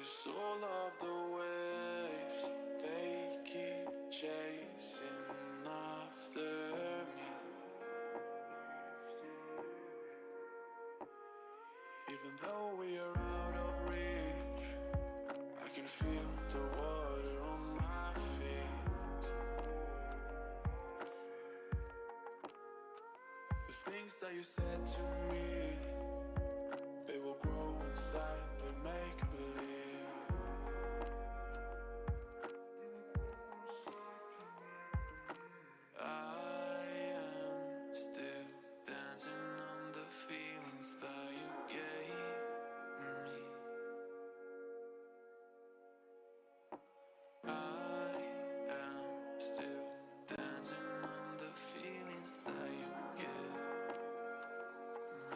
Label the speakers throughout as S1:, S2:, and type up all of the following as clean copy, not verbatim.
S1: 'Cause all of the waves, they keep chasing after me. Even though we are out of reach, I can feel the water on my feet. The things that you said to me, they will grow inside, they make believe. I am still dancing on the feelings that you gave me. I am still dancing on the feelings that you give me.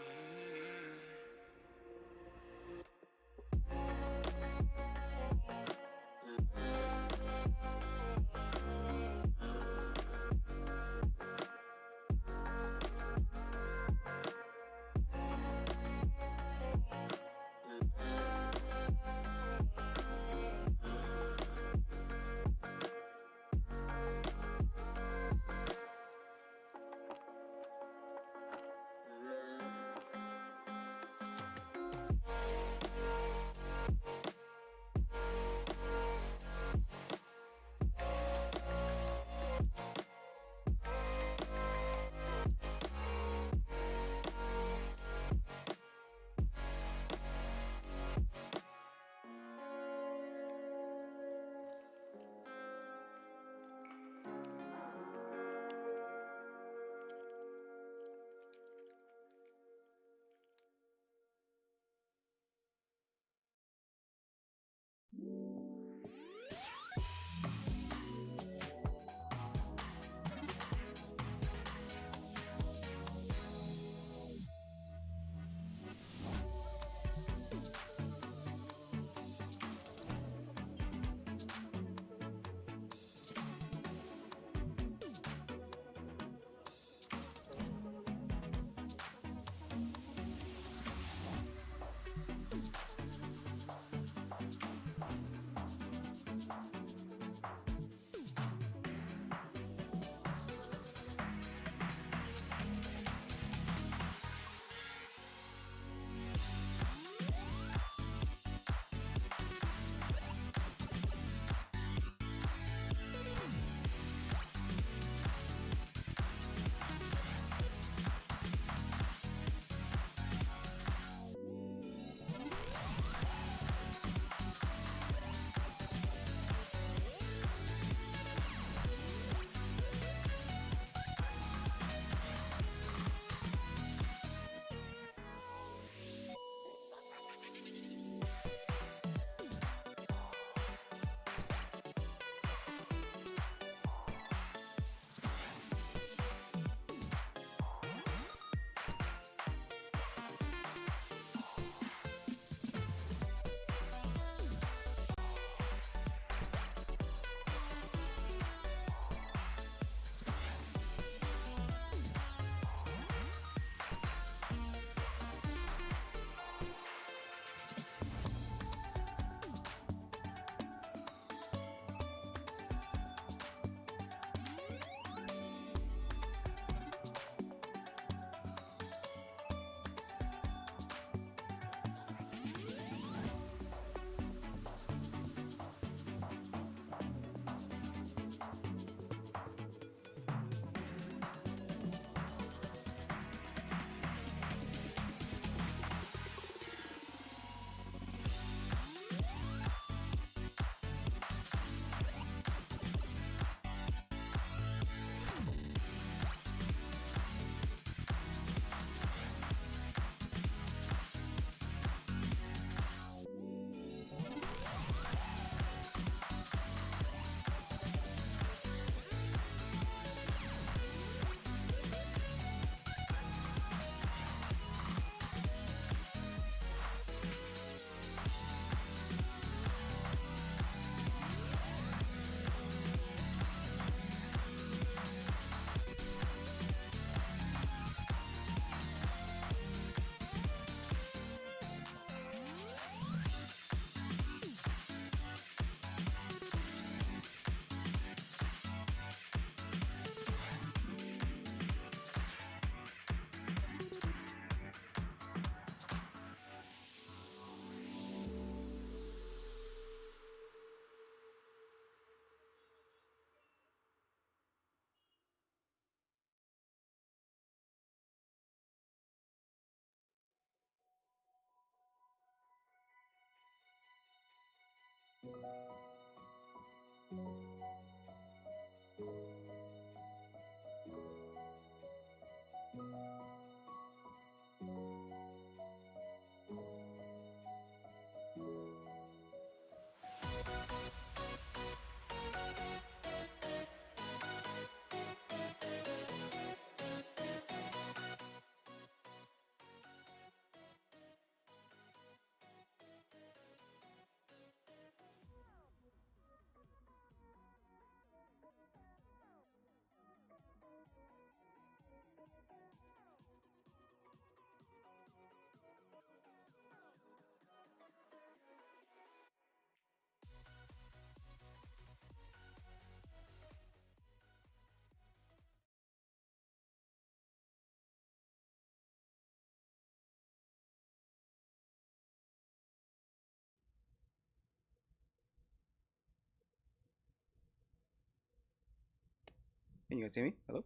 S2: Can you guys hear me? Hello?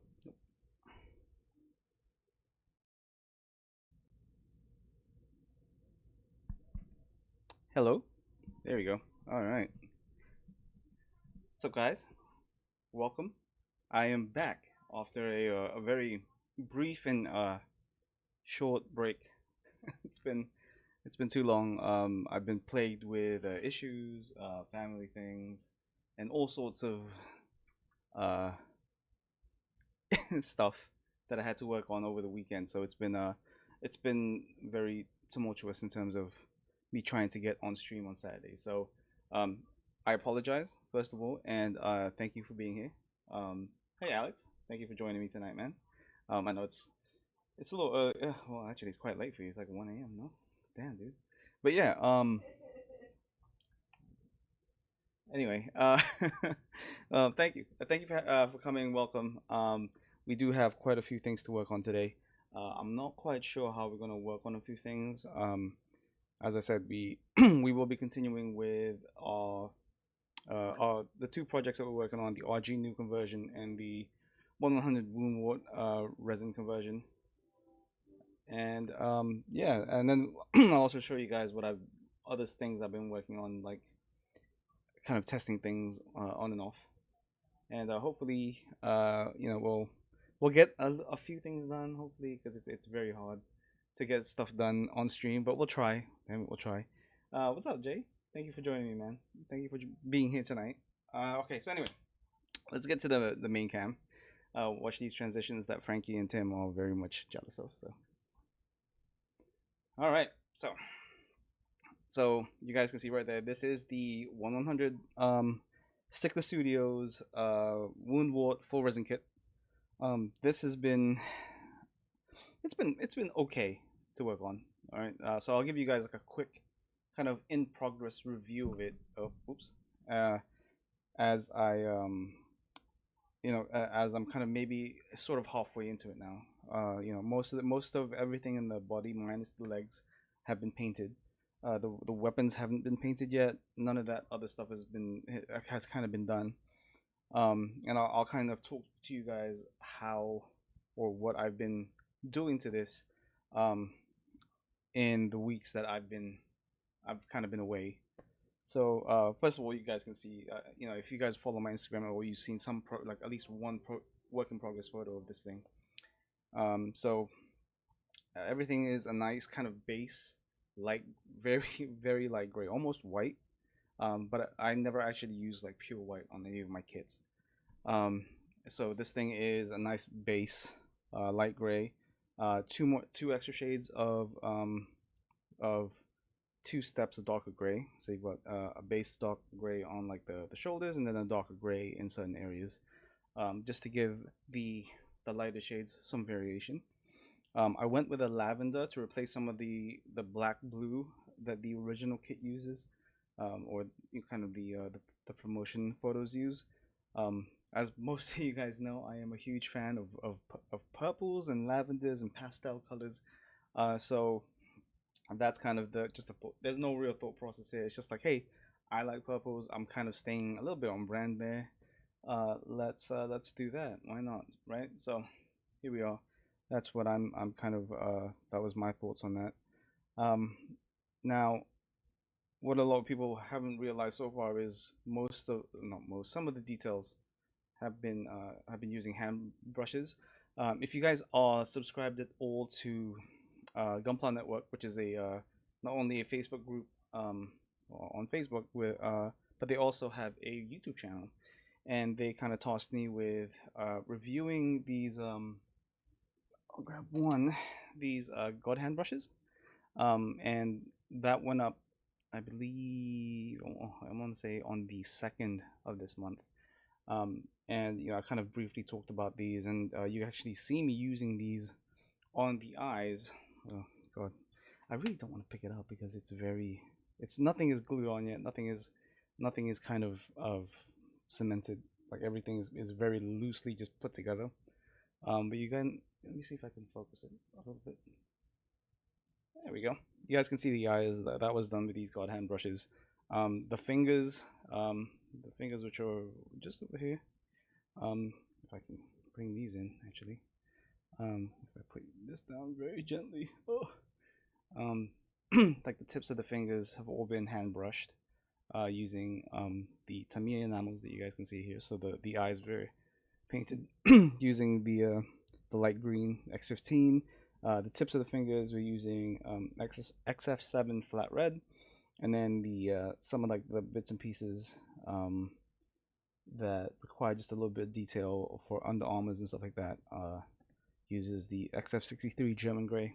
S2: Hello? There we go. All right. What's up, guys? Welcome. I am back after a very brief and short break. it's been it's been too long. I've been plagued with issues, family things, and all sorts of uh, stuff that I had to work on over the weekend. So it's been very tumultuous in terms of me trying to get on stream on Saturday. So um, I apologize first of all, and thank you for being here. Hey Alex, thank you for joining me tonight, man. I know it's a little well actually it's quite late for you. It's like 1 a.m. No, damn dude. But yeah, anyway, thank you, thank you for coming. Welcome. We do have quite a few things to work on today. I'm not quite sure how we're gonna work on a few things. As I said, we we will be continuing with our the two projects that we're working on: the RG new conversion and the 100 Woundwort resin conversion. And yeah, and then I'll also show you guys what I've other things I've been working on, like kind of testing things on and off. And hopefully, we'll get a few things done. Hopefully, because it's very hard to get stuff done on stream, but we'll try. And we'll try. What's up, Jay? Thank you for joining me, man. Thank you for being here tonight. Okay, so anyway, let's get to the main cam. Watch these transitions that Frankie and Tim are very much jealous of. So, all right, so you guys can see right there. This is the 100 Stickler Studios Woundwort full resin kit. This has been it's been okay to work on. All right, so I'll give you guys like a quick kind of in progress review of it. Oh, oops. Uh, as I as I'm kind of maybe sort of halfway into it now. Most of everything in the body minus the legs have been painted. The weapons haven't been painted yet. None of that other stuff has kind of been done. And I'll kind of talk to you guys how or what I've been doing to this um, in the weeks that I've kind of been away. So first of all, you guys can see, if you guys follow my Instagram or you've seen like at least one work in progress photo of this thing. So everything is a nice kind of base, light, very very light gray, almost white. But I never actually use like pure white on any of my kits. Um, so this thing is a nice base, light gray. Two extra shades of two steps of darker gray. So you've got a base dark gray on like the shoulders, and then a darker gray in certain areas, just to give the lighter shades some variation. I went with a lavender to replace some of the black blue that the original kit uses, or kind of the promotion photos use. As most of you guys know, I am a huge fan of purples and lavenders and pastel colors. So that's kind of there's no real thought process here. It's just like, hey, I like purples. I'm kind of staying a little bit on brand there. Let's do that. Why not, right? So here we are. That's what I'm kind of that was my thoughts on that. Um, Now what a lot of people haven't realized so far is most of not most some of the details have been using hand brushes. If you guys are subscribed at all to Gunpla Network, which is a not only a Facebook group on Facebook with but they also have a YouTube channel, and they kind of tossed me with reviewing these I'll grab one these God hand brushes, and that went up, I believe, I want to say on the 2nd of this month. And I kind of briefly talked about these, and you actually see me using these on the eyes. Oh God, I really don't want to pick it up because it's nothing is glued on yet. Nothing is kind of cemented. Like everything is very loosely just put together. But you can let me see if I can focus it a little bit. There we go. You guys can see the eyes. That was done with these God hand brushes. The fingers, which are just over here. If I can bring these in, actually. If I put this down very gently. Oh. Like the tips of the fingers have all been hand brushed using the Tamiya enamels that you guys can see here. So the eyes were painted using the light green X15. The tips of the fingers were using XF7 flat red, and then the some of like the bits and pieces that require just a little bit of detail for under armors and stuff like that uses the XF63 German gray.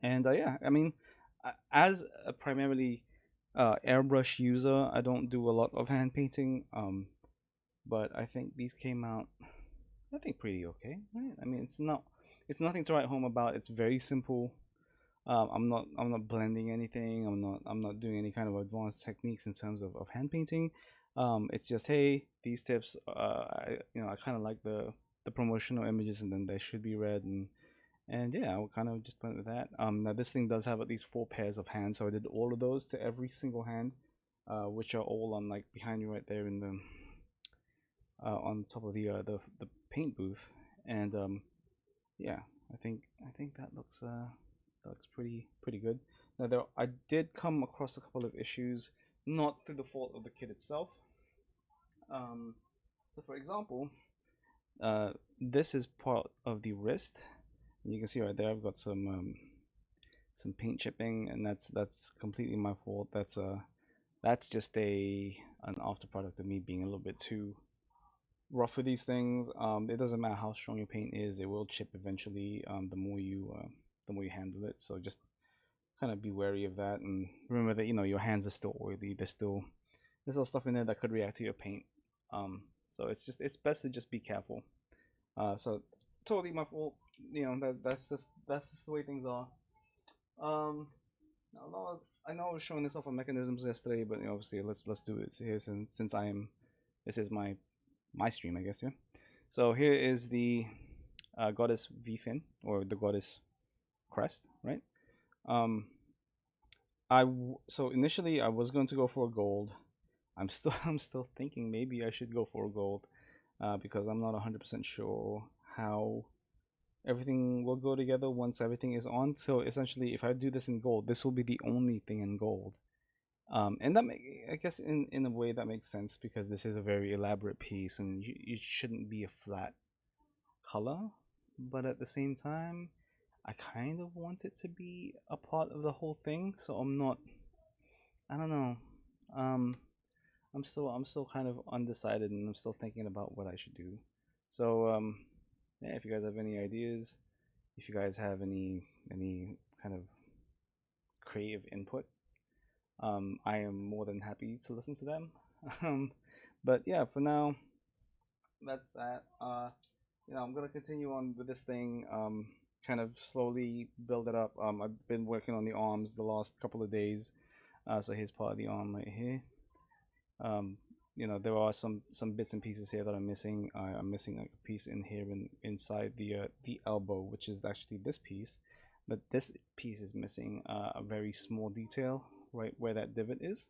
S2: And yeah, I mean, as a primarily airbrush user, I don't do a lot of hand painting, but I think these came out, I think, pretty okay, right? I mean, it's nothing to write home about. It's very simple. I'm not blending anything. I'm not doing any kind of advanced techniques in terms of hand painting. It's just, hey, these tips. I kind of like the promotional images, and then they should be red, and yeah, I will kind of just went with that. Now this thing does have at least 4 pairs of hands, so I did all of those to every single hand, which are all on like behind you right there in the on top of the paint booth, and yeah, I think that looks pretty good. Now I did come across a couple of issues, not through the fault of the kit itself. Um, so for example, this is part of the wrist. And you can see right there, I've got some paint chipping, and that's completely my fault. That's just an after product of me being a little bit too rough with these things. It doesn't matter how strong your paint is; it will chip eventually. The more you handle it. So just kind of be wary of that, and remember that your hands are still oily. There's still stuff in there that could react to your paint. So it's best to just be careful. So totally my fault. That's just the way things are. Um, I know I was showing this off on mechanisms yesterday, but obviously let's do it here since this is my stream, I guess. Yeah. So here is the goddess V fin, or the goddess crest, right? Um, so initially I was going to go for a gold. I'm still thinking maybe I should go for a gold, because I'm not 100% sure how everything will go together once everything is on. So essentially, if I do this in gold, this will be the only thing in gold. And I guess in a way that makes sense, because this is a very elaborate piece, and it shouldn't be a flat color. But at the same time, I kind of want it to be a part of the whole thing. So I don't know. Um, I'm still kind of undecided, and I'm still thinking about what I should do. So yeah, if you guys have any ideas, if you guys have any kind of creative input, I am more than happy to listen to them. um, but yeah, for now, that's that. I'm gonna continue on with this thing. Kind of slowly build it up. I've been working on the arms the last couple of days. So here's part of the arm right here. Um, there are some bits and pieces here that I'm missing. I'm missing like a piece in here inside the elbow, which is actually this piece, but this piece is missing a very small detail right where that divot is.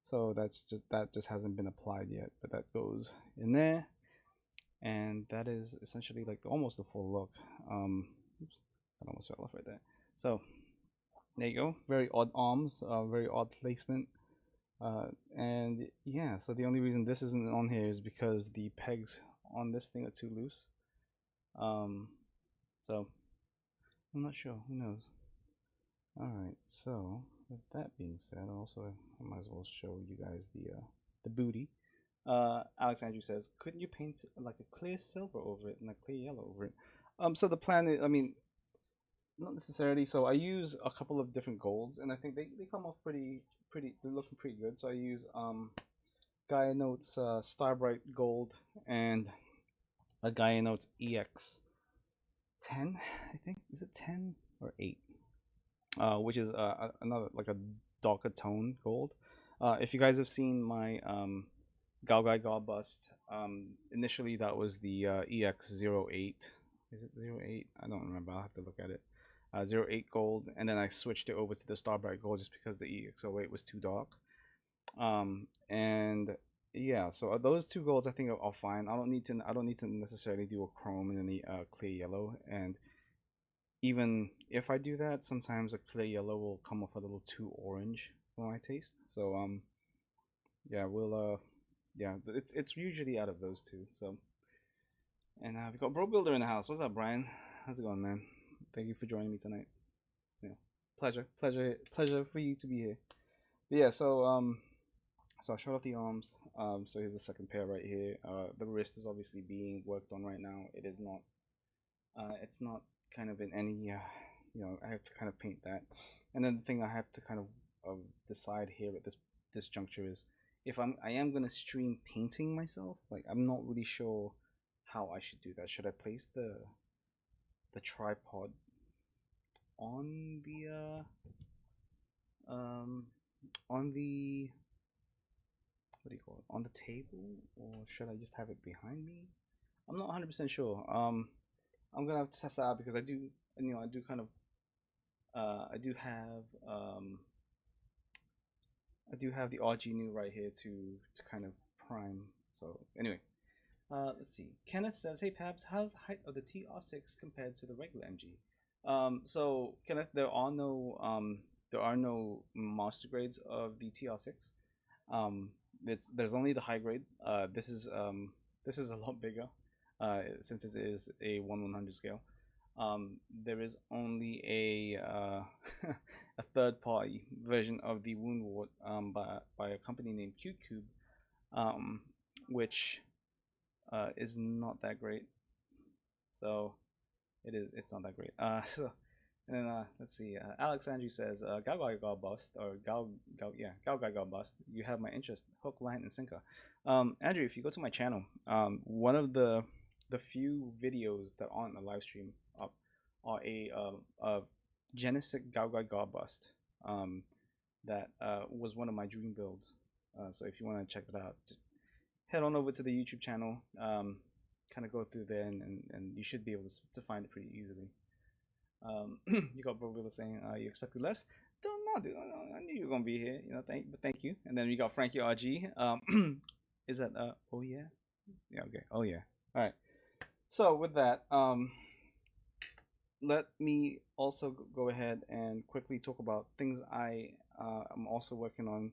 S2: So that just hasn't been applied yet, but that goes in there, and that is essentially like almost the full look. Oops, that almost fell off right there. So there you go. Very odd arms, very odd placement. And yeah, so the only reason this isn't on here is because the pegs on this thing are too loose. Um, so I'm not sure. Who knows? All right. So with that being said, also I might as well show you guys the booty. Alex Andrew says, couldn't you paint like a clear silver over it and a clear yellow over it? So the plan is, I mean, not necessarily. So I use a couple of different golds, and I think they come off pretty. They're looking pretty good. So I use Gaia Notes Starbright Gold and a Gaia Notes EX 10. I think is it 10 or 8? Which is another like a darker tone gold. If you guys have seen my Galgai God bust, initially that was the EX08. Is it 08? I don't remember. I'll have to look at it. 08 gold, and then I switched it over to the Starbright gold just because the EX08 was too dark. And yeah, so those two golds I think are fine. I don't need to. I don't need to necessarily do a chrome and then the clear yellow. And even if I do that, sometimes a clear yellow will come off a little too orange for my taste. So yeah, yeah, it's usually out of those two. So, and we got Bro Builder in the house. What's up, Brian? How's it going, man? Thank you for joining me tonight. Yeah, pleasure for you to be here. But yeah, so I showed off the arms. So here's the second pair right here. The wrist is obviously being worked on right now. It is not. It's not kind of in any. I have to kind of paint that. And then the thing I have to kind of decide here at this juncture is if I am gonna stream painting myself. Like I'm not really sure how I should do that. Should I place the tripod on the on the what do you call it, on the table, or should I just have it behind me? I'm not 100% sure. I'm gonna have to test that out because I do kind of I do have the RG new right here to kind of prime. So anyway, let's see. Kenneth says, "Hey Pabz, how's the height of the TR6 compared to the regular MG?" So Kenneth, there are no master grades of the TR6. There's only the high grade. This is a lot bigger, since it is a 1/100 scale. There is only a a third party version of the Woundwort by a company named Q-Cube, which is not that great. So it's not that great. So and then let's see. Alex Andrew says, "Gal Gal Gal bust or Gal Gal Gal bust. You have my interest, hook, line, and sinker." Andrew, if you go to my channel, one of the few videos that aren't a live stream up are a Genesis Gal Gal Gal bust. That was one of my dream builds. So if you want to check it out, just head on over to the YouTube channel. Kind of go through there, and you should be able to find it pretty easily. You got Bro Wheeler saying, you expected less? Don't know, dude. I knew you were gonna be here. Thank you. And then we got Frankie RG. Is that oh yeah? Yeah, okay. Oh yeah. All right. So with that, let me also go ahead and quickly talk about things I am also working on,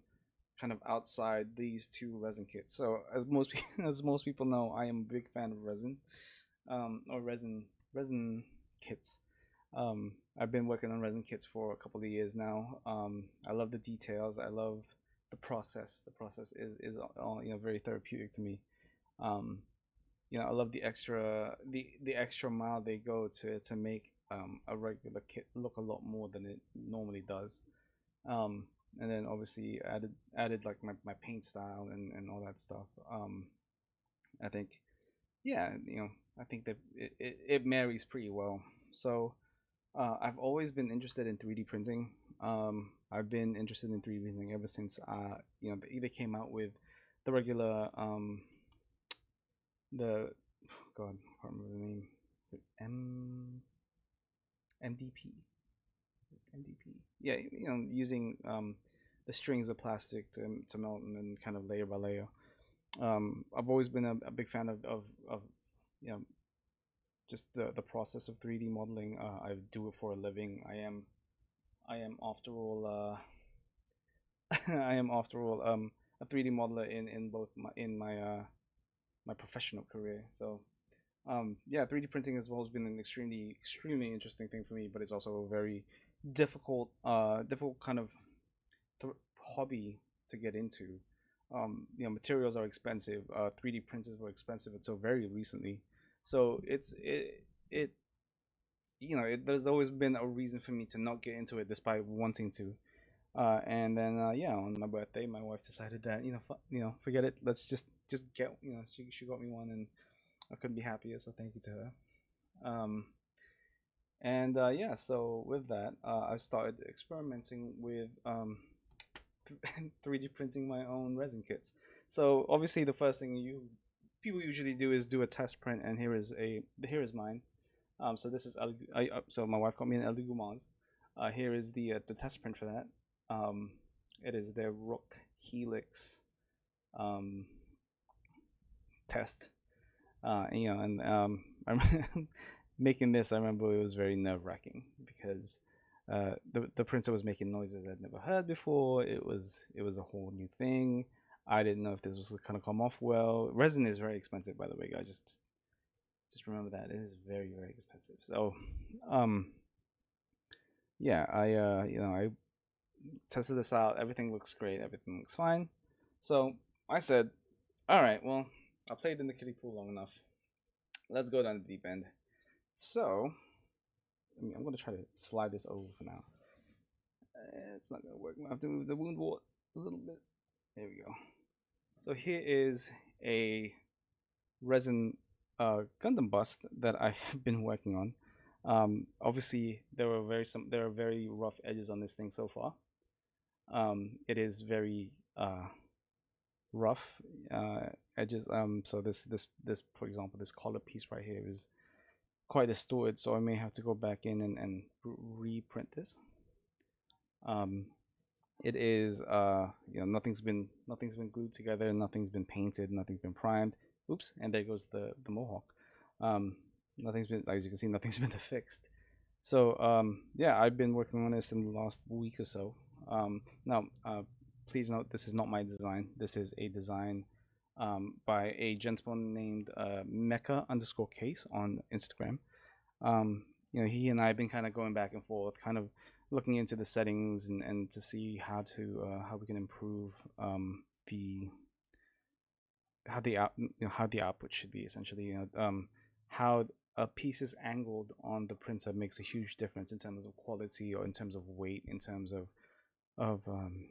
S2: kind of outside these two resin kits. So as most people know, I am a big fan of resin, or resin kits. I've been working on resin kits for a couple of years now. I love the details. I love the process. The process is very therapeutic to me. I love the extra mile they go to make a regular kit look a lot more than it normally does. And then obviously added like my paint style and all that stuff. I think yeah, I think that it marries pretty well. So I've always been interested in 3D printing. I've been interested in 3D printing ever since they either came out with the regular the God, I can't remember the name. Is it MDP? MDP. Yeah, using the strings of plastic to melt and then kind of layer by layer. I've always been a big fan of just the process of 3D modeling. I do it for a living. I am after all I am after all a 3D modeler in both my professional career. So yeah, 3D printing has always been an extremely interesting thing for me, but it's also a very difficult kind of hobby to get into. Materials are expensive. 3D printers were expensive until very recently, so it there's always been a reason for me to not get into it despite wanting to. And then yeah, on my birthday, my wife decided that forget it. Let's just get she got me one, and I couldn't be happier. So thank you to her. Um, and yeah, so with that, I started experimenting with 3D printing my own resin kits. So obviously, the first thing you people usually do is do a test print, and here is mine. So this is so my wife got me an El Gumaz. Here is the test print for that. Um, it is their Rook Helix um, test. I'm making this. I remember it was very nerve wracking because the printer was making noises I'd never heard before. It was a whole new thing. I didn't know if this was gonna come off well. Resin is very expensive, by the way, guys. Just remember that it is very expensive. So, um, yeah, I tested this out. Everything looks great. Everything looks fine. So I said, all right, well, I played in the kiddie pool long enough. Let's go down the deep end. So, I'm gonna try to slide this over for now. It's not gonna work. I have to move the Woundwort a little bit. There we go. So here is a resin Gundam bust that I have been working on. Obviously, there are very rough edges on this thing so far. It is very rough edges. So this for example, this collar piece right here is quite distorted, so I may have to go back in and reprint this. Um, it is nothing's been glued together, nothing's been painted, nothing's been primed. Oops, and there goes the mohawk. Um, nothing's been, as you can see, nothing's been fixed. So yeah, I've been working on this in the last week or so. Now, please note this is not my design. This is a design by a gentleman named Mecha underscore case on Instagram. He and I have been kind of going back and forth, kind of looking into the settings and to see how we can improve the how the output should be essentially. How a piece is angled on the printer makes a huge difference in terms of quality or in terms of weight, in terms of um,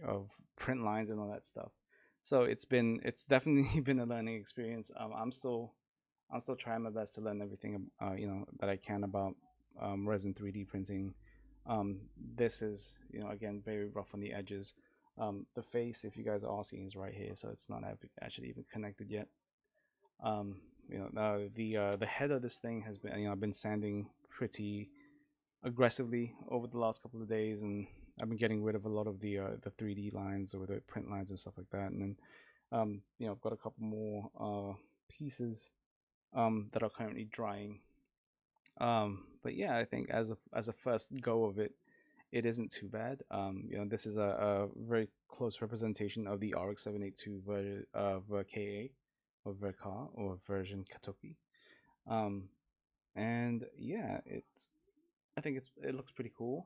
S2: of print lines and all that stuff. So it's definitely been a learning experience. I'm still trying my best to learn everything that I can about resin 3D printing. This is again very rough on the edges. The face, if you guys are asking, is right here, so it's not actually even connected yet. The head of this thing has been I've been sanding pretty aggressively over the last couple of days, and I've been getting rid of a lot of the 3D lines or the print lines and stuff like that. And then I've got a couple more pieces that are currently drying. But yeah, I think as a first go of it, it isn't too bad. This is a very close representation of the RX-782 VRKA or VRKA or version Katoki. Um, and yeah, I think it looks pretty cool.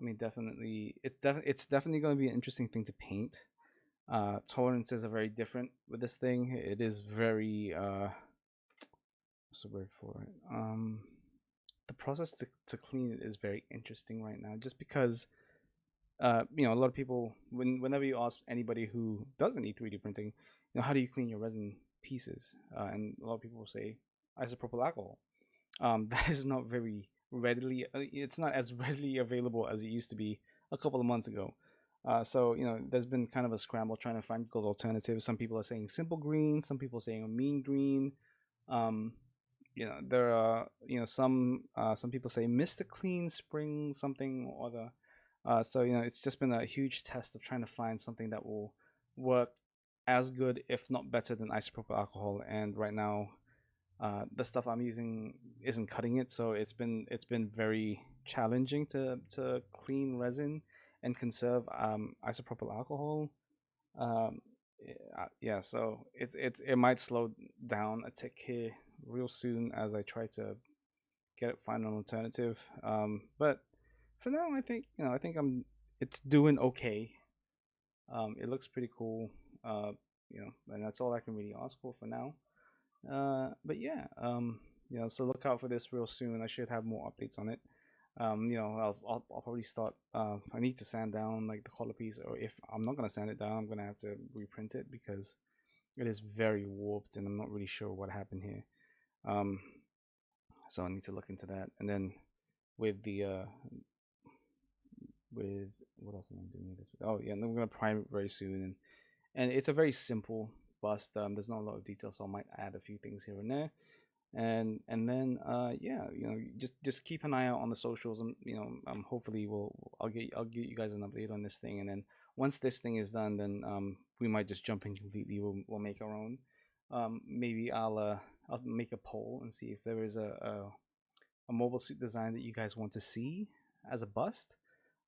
S2: I mean, definitely, it's definitely going to be an interesting thing to paint. Tolerances are very different with this thing. It is very what's the word for it? The process to clean it is very interesting right now, just because a lot of people whenever you ask anybody who doesn't need 3D printing, how do you clean your resin pieces? And a lot of people will say isopropyl alcohol. That is not very readily. It's not as readily available as it used to be a couple of months ago. So there's been kind of a scramble trying to find good alternatives. Some people are saying simple green. Some people are saying a mean green. Um, there are some people say Mr. Clean Spring something or other. So it's just been a huge test of trying to find something that will work as good, if not better, than isopropyl alcohol. And right now, the stuff I'm using isn't cutting it, so it's been very challenging to clean resin. and conserve isopropyl alcohol. Um, yeah, so it might slow down a tick here real soon as I try to find an alternative. But for now, I think I think it's doing okay. It looks pretty cool. And that's all I can really ask for now. But yeah, so look out for this real soon. I should have more updates on it. I'll probably start. I need to sand down like the color piece, or if I'm not gonna sand it down, I'm gonna have to reprint it because it is very warped, and I'm not really sure what happened here. Um, so I need to look into that. And then with the with what else am I doing this? Oh yeah, and then we're gonna prime it very soon, and it's a very simple bust. There's not a lot of detail, so I might add a few things here and there. And then yeah, just keep an eye out on the socials, and hopefully I'll get you guys an update on this thing. And then once this thing is done, then we might just jump in completely. We'll make our own. Maybe I'll make a poll and see if there is a mobile suit design that you guys want to see as a bust.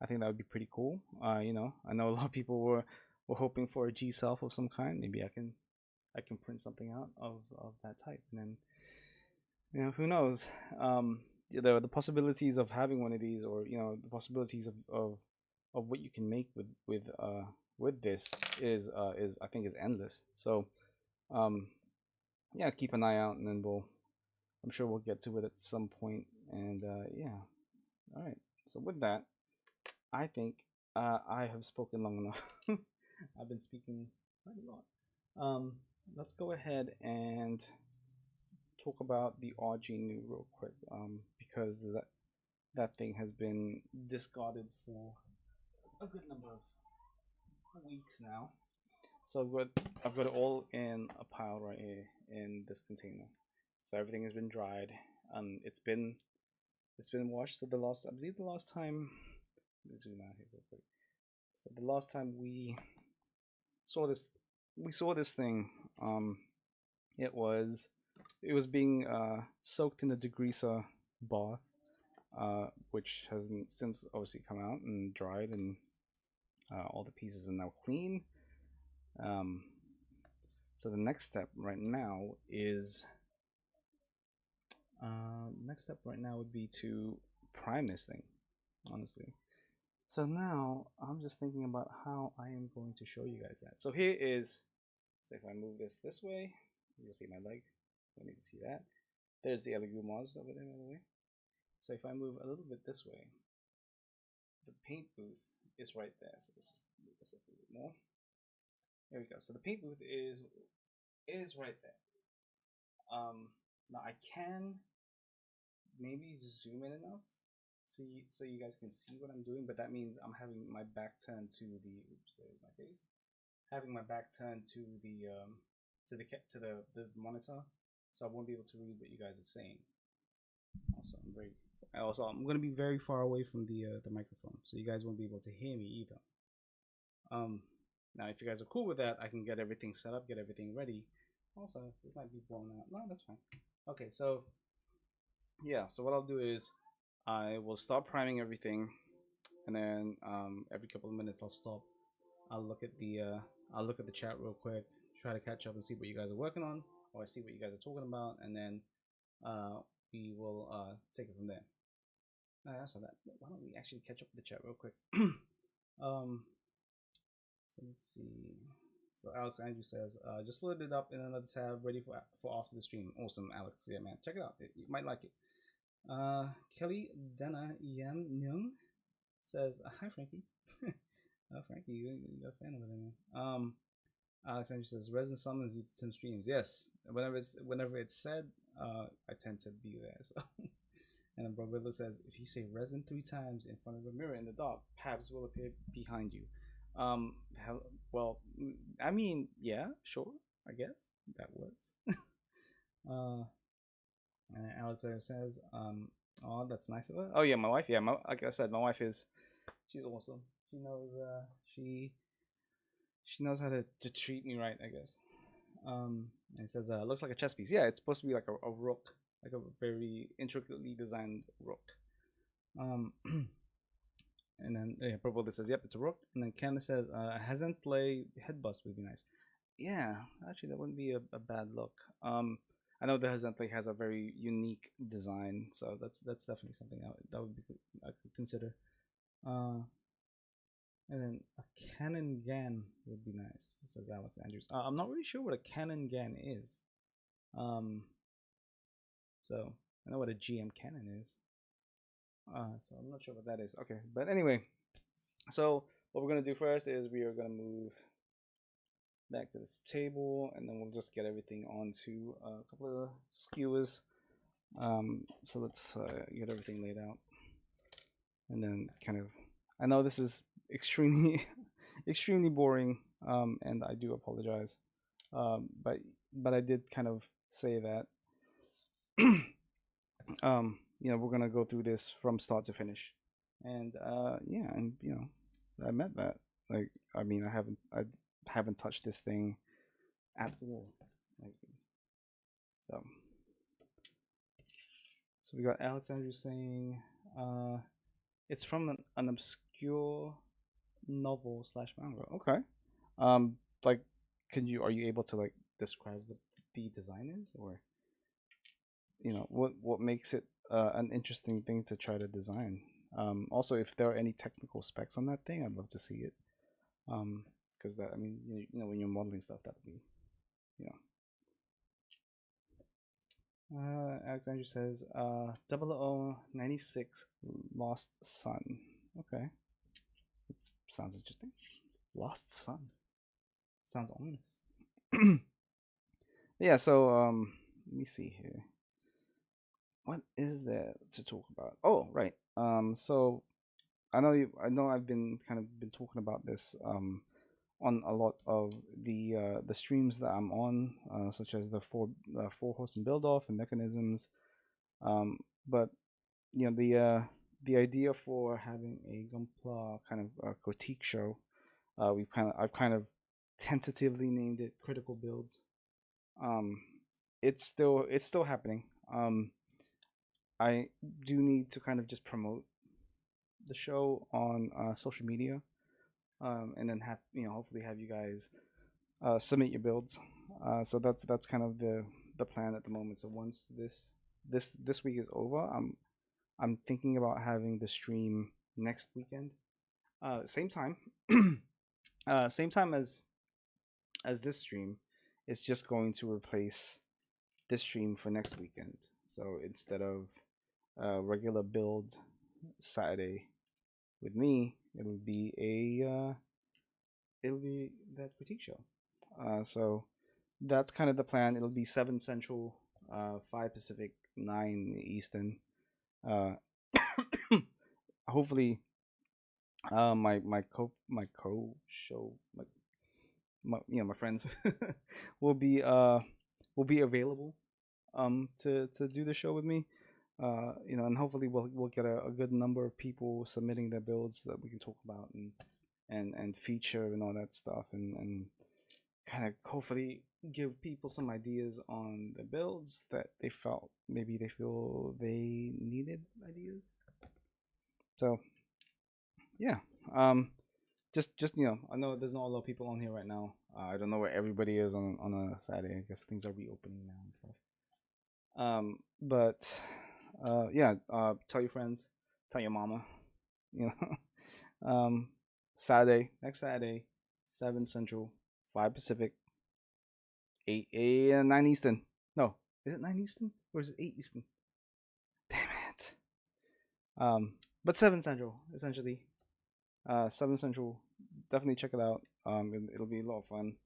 S2: I think that would be pretty cool. I know a lot of people were hoping for a G self of some kind. Maybe I can print something out of that type, and then who knows. The possibilities of having one of these, or the possibilities of what you can make with this is I think is endless. So yeah, keep an eye out, and then I'm sure we'll get to it at some point. And yeah, all right. So with that, I think I have spoken long enough. I've been speaking quite a lot. Let's go ahead and talk about the RG new real quick, because that thing has been discarded for a good number of weeks now. So I've got it all in a pile right here in this container. So everything has been dried. It's been washed. So I believe the last time, let me zoom out here real quick. So the last time saw this we saw this thing, it was being soaked in the degreaser bath, which has since obviously come out and dried, and all the pieces are now clean. Um, so the next step right now would be to prime this thing, honestly. So now I'm just thinking about how I am going to show you guys that. So here is, so if I move this way, you'll see my leg. Don't need to see that. There's the Elegoo Mods over there, by the way. So if I move a little bit this way, the paint booth is right there. So let's just move this up a little bit more. There we go. So the paint booth is right there. Now I can maybe zoom in enough so you guys can see what I'm doing, but that means I'm having my back turned to the there's my face. Having my back turned to the monitor, so I won't be able to read what you guys are saying. I'm gonna be very far away from the microphone, so you guys won't be able to hear me either. Now if you guys are cool with that, I can get everything set up, get everything ready. Also, it might be blown out. No, that's fine. Okay, so yeah, so what I'll do is I will start priming everything, and then every couple of minutes I'll stop. I'll look at the chat real quick, try to catch up and see what you guys are working on, or I see what you guys are talking about, and then we will take it from there. So why don't we actually catch up with the chat real quick? So let's see. So Alex Andrew says, just load it up in another tab, ready for after the stream. Awesome, Alex. Yeah, man, check it out. You might like it. Kelly Dana Yam Nyung says, hi Frankie. Frankie, you're a fan of it, man. Alex Andrew says, Resin summons you to Tim streams. Yes, whenever it's said, I tend to be there. So. And then Brother says, if you say Resin 3 times in front of a mirror in the dark, Pabz will appear behind you. Well, I mean, yeah, sure, I guess that works. And Alex says, oh, that's nice of her. Oh yeah, my wife. Yeah, like I said, my wife she's awesome. She knows, she knows how to treat me right, I guess. And it says, looks like a chess piece. Yeah, it's supposed to be like a rook, like a very intricately designed rook. And then yeah, purple that says yep, it's a rook. And then Candace says hasn't play head bust would be nice. Yeah, actually that wouldn't be a bad look. I know the hasn't play has a very unique design, so that's definitely something that would be I could consider. Uh, and then a cannon gan would be nice, says Alex Andrews. I'm not really sure what a cannon gan is. So I know what a GM cannon is. So I'm not sure what that is. Okay, but anyway, so what we're gonna do first is we are gonna move back to this table, and then we'll just get everything onto a couple of skewers. So let's get everything laid out, and then kind of. I know this is extremely, extremely boring, and I do apologize. But I did kind of say that, we're gonna go through this from start to finish, and yeah, and I meant that. Like, I mean, I haven't touched this thing at all. Like, so, so we got Alexander saying, it's from an obscure novel slash manga. Okay. Like, are you able to like describe what the design is, or what makes it an interesting thing to try to design? Also, if there are any technical specs on that thing, I'd love to see it. Because that, I mean, when you're modeling stuff, that would be, you know. Alexandra says, 0096 Lost Sun. Okay. It sounds interesting. Lost Sun. Sounds ominous. Yeah, so, let me see here. What is there to talk about? Oh, right. So I know I've been talking about this on a lot of the streams that I'm on, such as the four host and build off and mechanisms. But the idea for having a Gunpla kind of critique show, I've kind of tentatively named it Critical Builds. Um, it's still happening. I do need to kind of just promote the show on social media, and then have hopefully have you guys submit your builds. So that's kind of the plan at the moment. So once this week is over, I'm thinking about having the stream next weekend, same time, same time as this stream. It's just going to replace this stream for next weekend. So instead of regular build Saturday with me, it'll be that critique show. So that's kind of the plan. It'll be 7 Central, 5 Pacific, 9 Eastern. Hopefully, my co show, my friends will be available to do the show with me. And hopefully we'll get a good number of people submitting their builds that we can talk about and feature and all that stuff, and kind of hopefully give people some ideas on the builds that they feel they needed ideas. So yeah, just I know there's not a lot of people on here right now. I don't know where everybody is on a Saturday. I guess things are reopening now and stuff. But yeah, tell your friends, tell your mama, you know. Next Saturday, 7 Central, 5 Pacific, 9 Eastern. No, is it 9 Eastern or is it 8 Eastern? Damn it. But 7 Central, essentially. 7 Central. Definitely check it out. It'll be a lot of fun.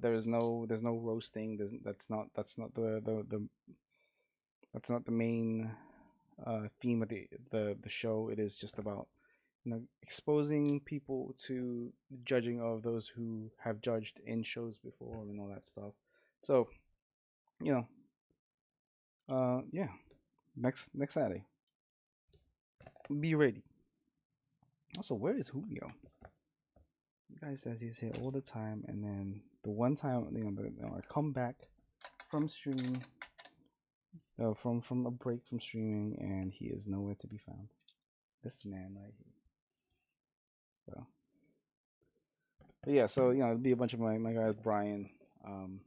S2: There's no roasting. That's not the main theme of the show. It is just about exposing people to judging of those who have judged in shows before and all that stuff. So yeah, next Saturday, be ready. Also, where is Julio? The guy says he's here all the time, and then the one time I come back from streaming, from a break from streaming, and he is nowhere to be found. This man right here. So, but yeah, so it'll be a bunch of my guys, Brian, um,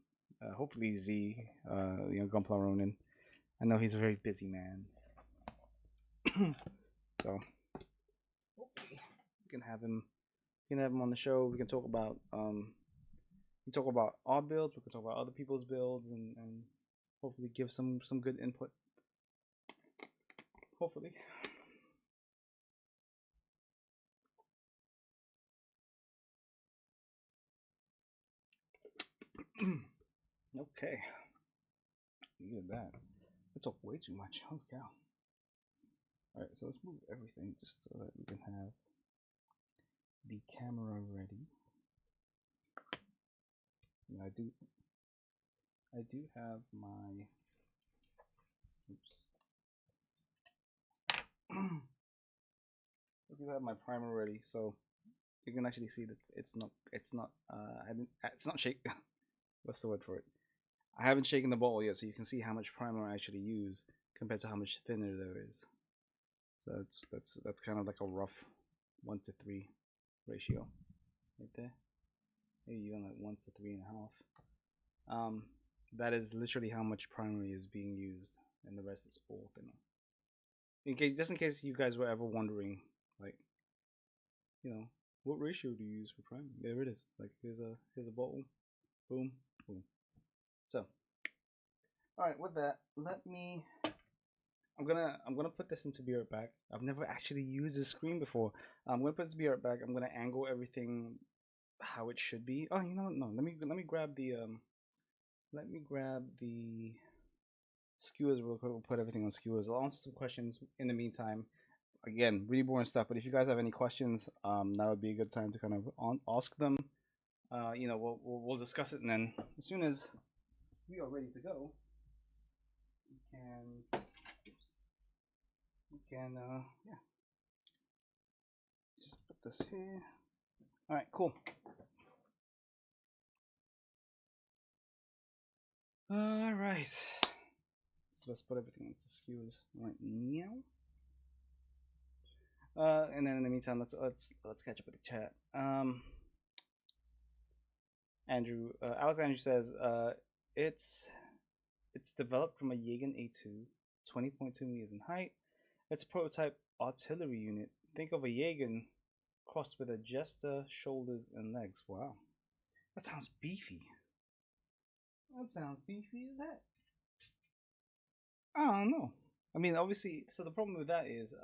S2: hopefully Z, Gunpla Ronin. I know he's a very busy man, so hopefully we can have him. We can have him on the show. We can talk about our builds. We can talk about other people's builds, and hopefully give some good input. Hopefully. Okay. Look at that. I talk way too much. Holy cow. Alright, so let's move everything just so that we can have the camera ready. And I do have my oops. I do have my primer ready, so you can actually see that it's not shake. What's the word for it? I haven't shaken the bottle yet, so you can see how much primer I actually use compared to how much thinner there is. So that's kind of like a rough 1-to-3 ratio right there. Maybe even like 1-to-3.5. That is literally how much primer is being used, and the rest is all thinner. Just in case you guys were ever wondering, like, what ratio do you use for primer? There it is. Like, here's a bottle, boom, boom. So, all right, with that, I'm gonna put this into Be Right Back. I've never actually used this screen before. I'm gonna put this to Be Right Back. I'm gonna angle everything how it should be. Oh, you know what? No, let me grab the skewers real quick. We'll put everything on skewers. I'll answer some questions in the meantime. Again, really boring stuff. But if you guys have any questions, that would be a good time to kind of ask them. We'll discuss it, and then as soon as we are ready to go, we can yeah, just put this here. All right, cool. All right, so let's put everything into skewers right now. And then in the meantime, let's catch up with the chat. Alex Andrew says, it's developed from a Jaeger A2, 20.2 meters in height. It's a prototype artillery unit. Think of a Jaeger crossed with a Jester, shoulders, and legs. Wow, that sounds beefy. That sounds beefy as that. I don't know. I mean, obviously, so the problem with that is,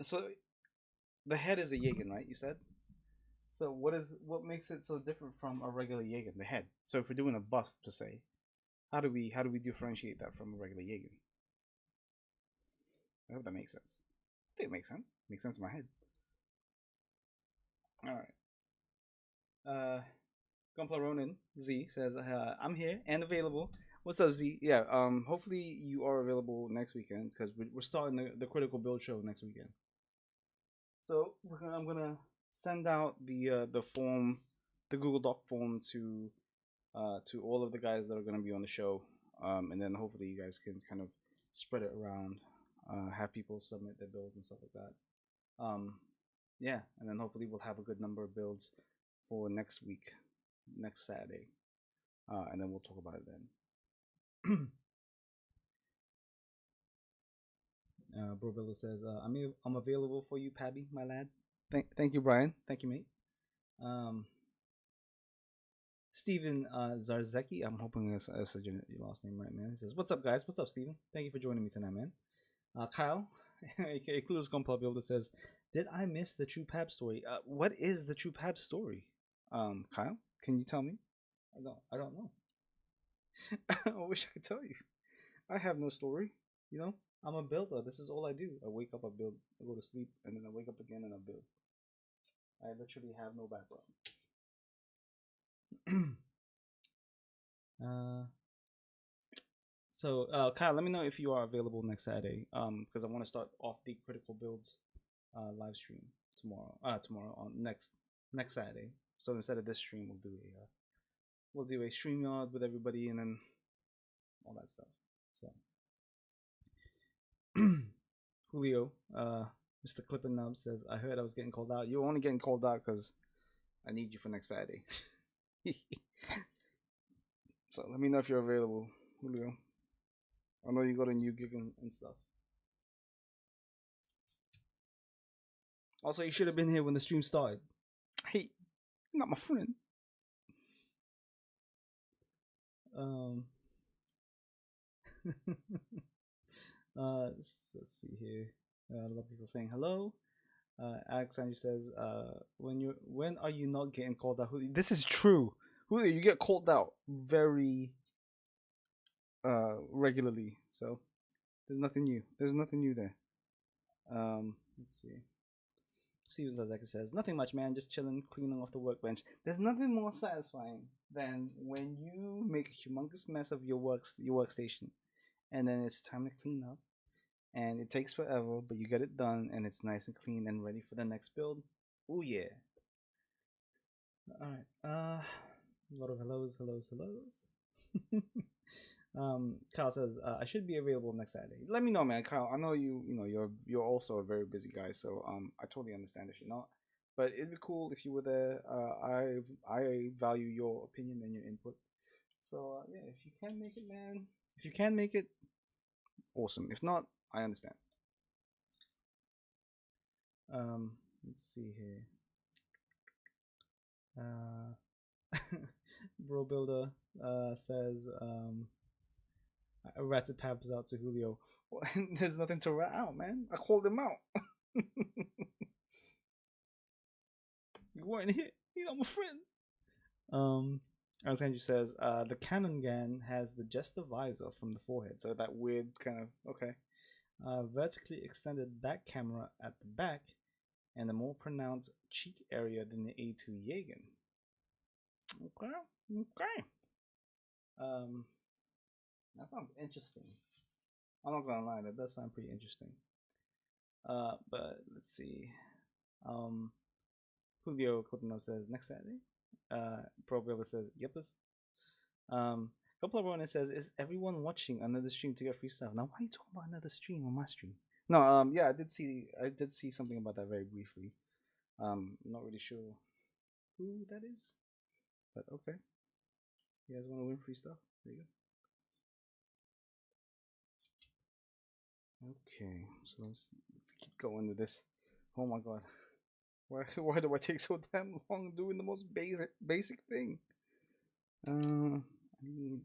S2: so the head is a Jaeger, right? You said. So what makes it so different from a regular Jaeger? The head. So if we're doing a bust per se, how do we differentiate that from a regular Jaeger? I hope that makes sense. I think it makes sense. Makes sense in my head. All right. Gunpla Ronin Z says, "I'm here and available." What's up, Z? Yeah. Hopefully you are available next weekend because we're starting the critical build show next weekend. So I'm gonna send out the form, the Google Doc form to all of the guys that are gonna be on the show, and then hopefully you guys can kind of spread it around, have people submit their builds and stuff like that. Yeah, and then hopefully we'll have a good number of builds for next week, next Saturday, and then we'll talk about it then. Bro Billa says, I'm available for you, Pabby, my lad. Thank you, Brian. Thank you, mate. Steven Zarzeki, I'm hoping I said your last name right, man. He says, "What's up, guys? What's up, Steven? Thank you for joining me tonight, man." Kyle, aka Clueless Gunpla Builder says, "Did I miss the true Pabz story? What is the true Pabz story? Kyle, can you tell me? I don't know. I wish I could tell you. I have no story. I'm a builder. This is all I do. I wake up, I build. I go to sleep, and then I wake up again and I build. I literally have no background." So Kyle, let me know if you are available next Saturday. Because I want to start off the critical builds live stream tomorrow on next Saturday. So instead of this stream, we'll do a StreamYard with everybody and then all that stuff. So Julio, Mr. Clipper Nub says, I heard I was getting called out. You're only getting called out because I need you for next Saturday. So let me know if you're available, Julio. I know you got a new gig and stuff. Also, you should have been here when the stream started. Hey, you're not my friend. Um, let's see here. A lot of people saying hello. Alexander says, when are you not getting called out? This is true. Julio, you get called out very regularly. So there's nothing new. There's nothing new there. Let's see. Steve Zazek says, nothing much, man. Just chilling, cleaning off the workbench. There's nothing more satisfying than when you make a humongous mess of your workstation, and then it's time to clean up, and it takes forever, but you get it done, and it's nice and clean and ready for the next build. Oh yeah. All right. A lot of hellos. Kyle says, I should be available next Saturday. Let me know, man. Kyle, I know you're also a very busy guy, so I totally understand if you're not. But it'd be cool if you were there. I value your opinion and your input. So yeah, if you can make it, man. If you can make it, awesome. If not, I understand. Let's see here. Bro Builder says I ratted Pabz out to Julio. Well, there's nothing to rat out, man. I called him out. You weren't here. He's not my friend. Alexandru says the Canon Gan has the Jester visor from the forehead, so that weird kind of okay. Vertically extended back camera at the back, and a more pronounced cheek area than the A2 Jaeger. Okay. That sounds interesting. I'm not gonna lie, that does sound pretty interesting. But let's see. Julio Cottonov says next Saturday. Pro Villa says yepus. Couple of everyone says, is everyone watching another stream to get free stuff? Now, why are you talking about another stream on my stream? No, yeah, I did see something about that very briefly. Not really sure who that is, but okay. You guys want to win free stuff? There you go. Okay, so let's keep going with this. Oh my god, why do I take so damn long doing the most basic thing? I need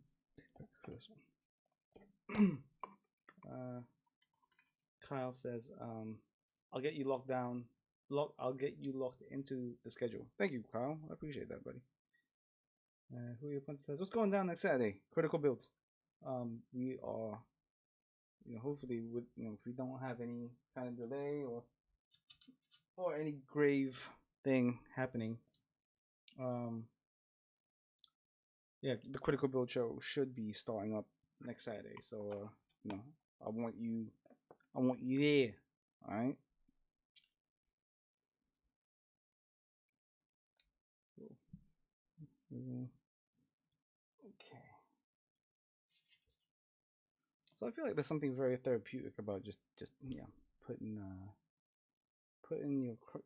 S2: this one. Kyle says, I'll get you locked down. I'll get you locked into the schedule. Thank you, Kyle. I appreciate that, buddy. Julio Ponce says, what's going down next Saturday? Critical builds. We are, hopefully, with if we don't have any kind of delay or any grave thing happening, yeah, the critical build show should be starting up next Saturday. So, I want you there. All right. Okay. So I feel like there's something very therapeutic about just putting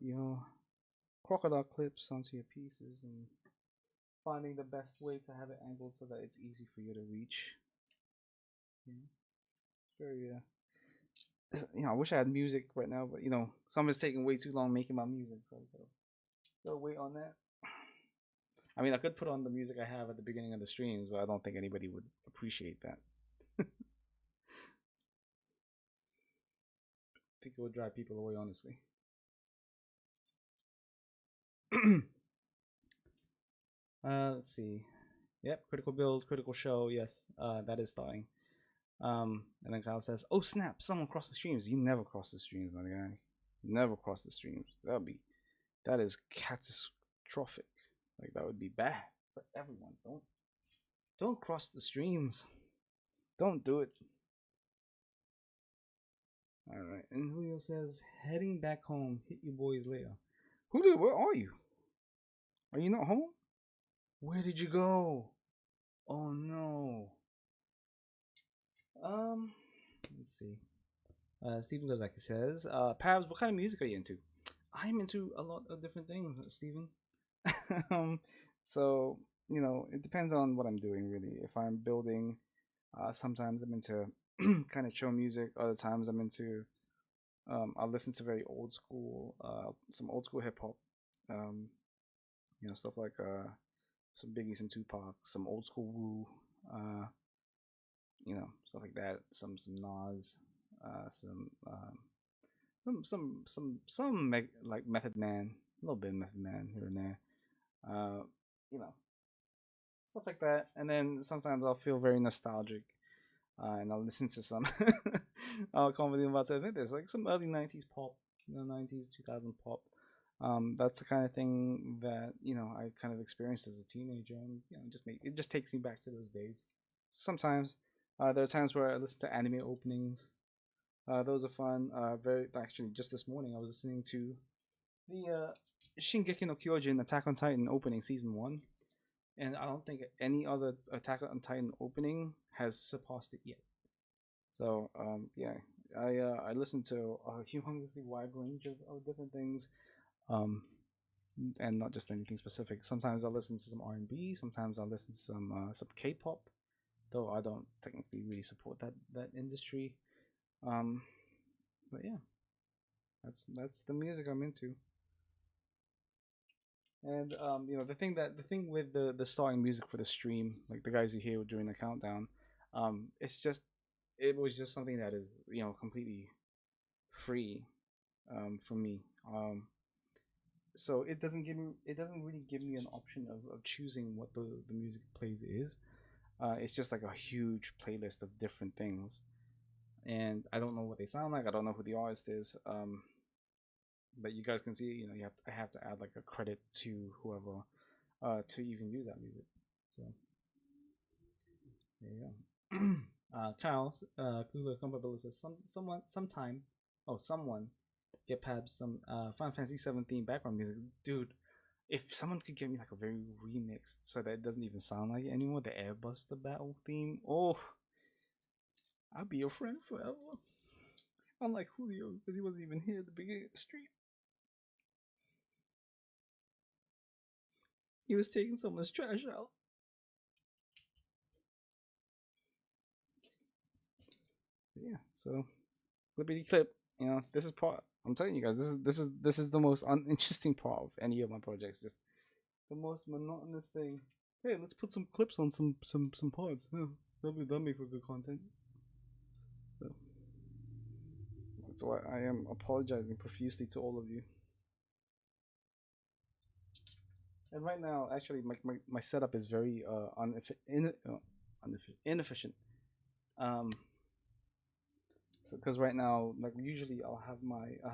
S2: your crocodile clips onto your pieces and finding the best way to have it angled so that it's easy for you to reach. Very I wish I had music right now, but something's taking way too long making my music, so gotta wait on that. I mean, I could put on the music I have at the beginning of the streams, but I don't think anybody would appreciate that. I think it would drive people away, honestly. Let's see. Yep, critical build, critical show. Yes, that is starting. And then Kyle says, "Oh snap! Someone crossed the streams. You never cross the streams, my guy. Never cross the streams. That is catastrophic. Like that would be bad for everyone. Don't cross the streams. Don't do it." All right. And Julio says, "Heading back home. Hit you boys later." Julio, where are you? Are you not home? Where did you go? Oh no. Let's see. Steven Zozaki says, Pabz, what kind of music are you into? I'm into a lot of different things, Steven. um, so, it depends on what I'm doing, really. If I'm building, sometimes I'm into kind of chill music. Other times I'm into, I'll listen to very old school, some old school hip hop, um, stuff like some Biggie, some Tupac, some old school Wu, uh, stuff like that. Some Nas, like Method Man, a little bit of Method Man here and there. Uh, you know, Stuff like that. And then sometimes I'll feel very nostalgic, and I'll listen to some. I can't believe I'm about to admit this, like some early '90s pop, '90s 2000 pop. That's the kind of thing that I kind of experienced as a teenager, and it just takes me back to those days. Sometimes there are times where I listen to anime openings. Those are fun. Very actually, just this morning I was listening to the Shingeki no Kyojin Attack on Titan opening season 1, and I don't think any other Attack on Titan opening has surpassed it yet. So yeah, I listen to a humongously wide range of different things, um, and not just anything specific. Sometimes I listen to some R&B. Sometimes I listen to some K-pop, though I don't technically really support that industry. Um, but yeah, that's the music I'm into. And the thing with the starting music for the stream, like the guys you hear during the countdown, it's just it was just something that is completely free for me. So it doesn't really give me an option of choosing what the music plays is. It's just like a huge playlist of different things, and I don't know what they sound like. I don't know who the artist is. But you guys can see, I have to add like a credit to whoever to even use that music. So there you go. Kyle, Clueless Compatibility says someone get Pabz some Final Fantasy 17 background music, dude. If someone could get me like a very remixed so that it doesn't even sound like it anymore, the Airbuster battle theme, oh, I'd be your friend forever. Unlike Julio, because he wasn't even here at the beginning of the stream. He was taking someone's trash out. Yeah, so Liberty Clip, this is part. I'm telling you guys, this is the most uninteresting part of any of my projects. Just the most monotonous thing. Hey, let's put some clips on some parts. Oh, that'll make for good content. So, that's why I am apologizing profusely to all of you. And right now, actually, my setup is very inefficient. Um, because right now, like usually, I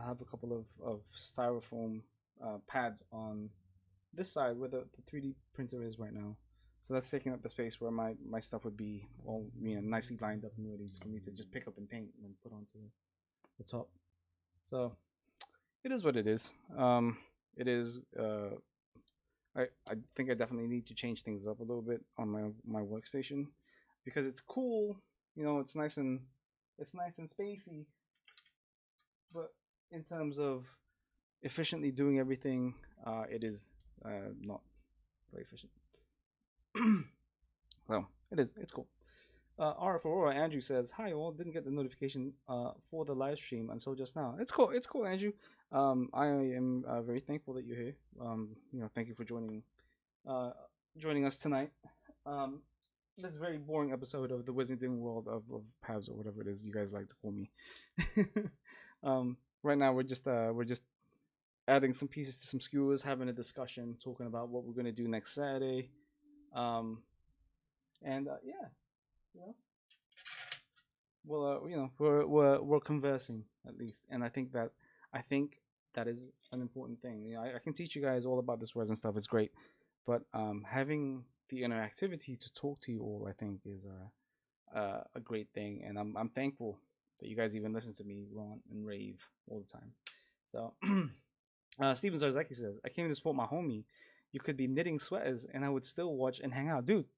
S2: have a couple of styrofoam pads on this side where the 3D printer is right now. So that's taking up the space where my stuff would be all nicely lined up and ready for me to just pick up and paint and then put onto the top. So it is what it is. It is. I think I definitely need to change things up a little bit on my workstation because it's cool. It's nice and spacey, but in terms of efficiently doing everything, it is not very efficient. Well, it is. It's cool. RF Aurora Andrew says, "Hi all, didn't get the notification for the live stream until just now. It's cool. It's cool, Andrew. I am very thankful that you're here. Thank you for joining us tonight. This very boring episode of the Wizarding World of Pabz or whatever it is you guys like to call me. Right now we're just adding some pieces to some skewers, having a discussion, talking about what we're gonna do next Saturday. And yeah, you know, well, we're conversing at least, and I think that is an important thing. I can teach you guys all about this resin stuff. It's great, but having the interactivity to talk to you all, I think, is a great thing, and I'm thankful that you guys even listen to me rant and rave all the time. So, Steven Zarzaki says, "I came to support my homie. You could be knitting sweaters, and I would still watch and hang out, dude."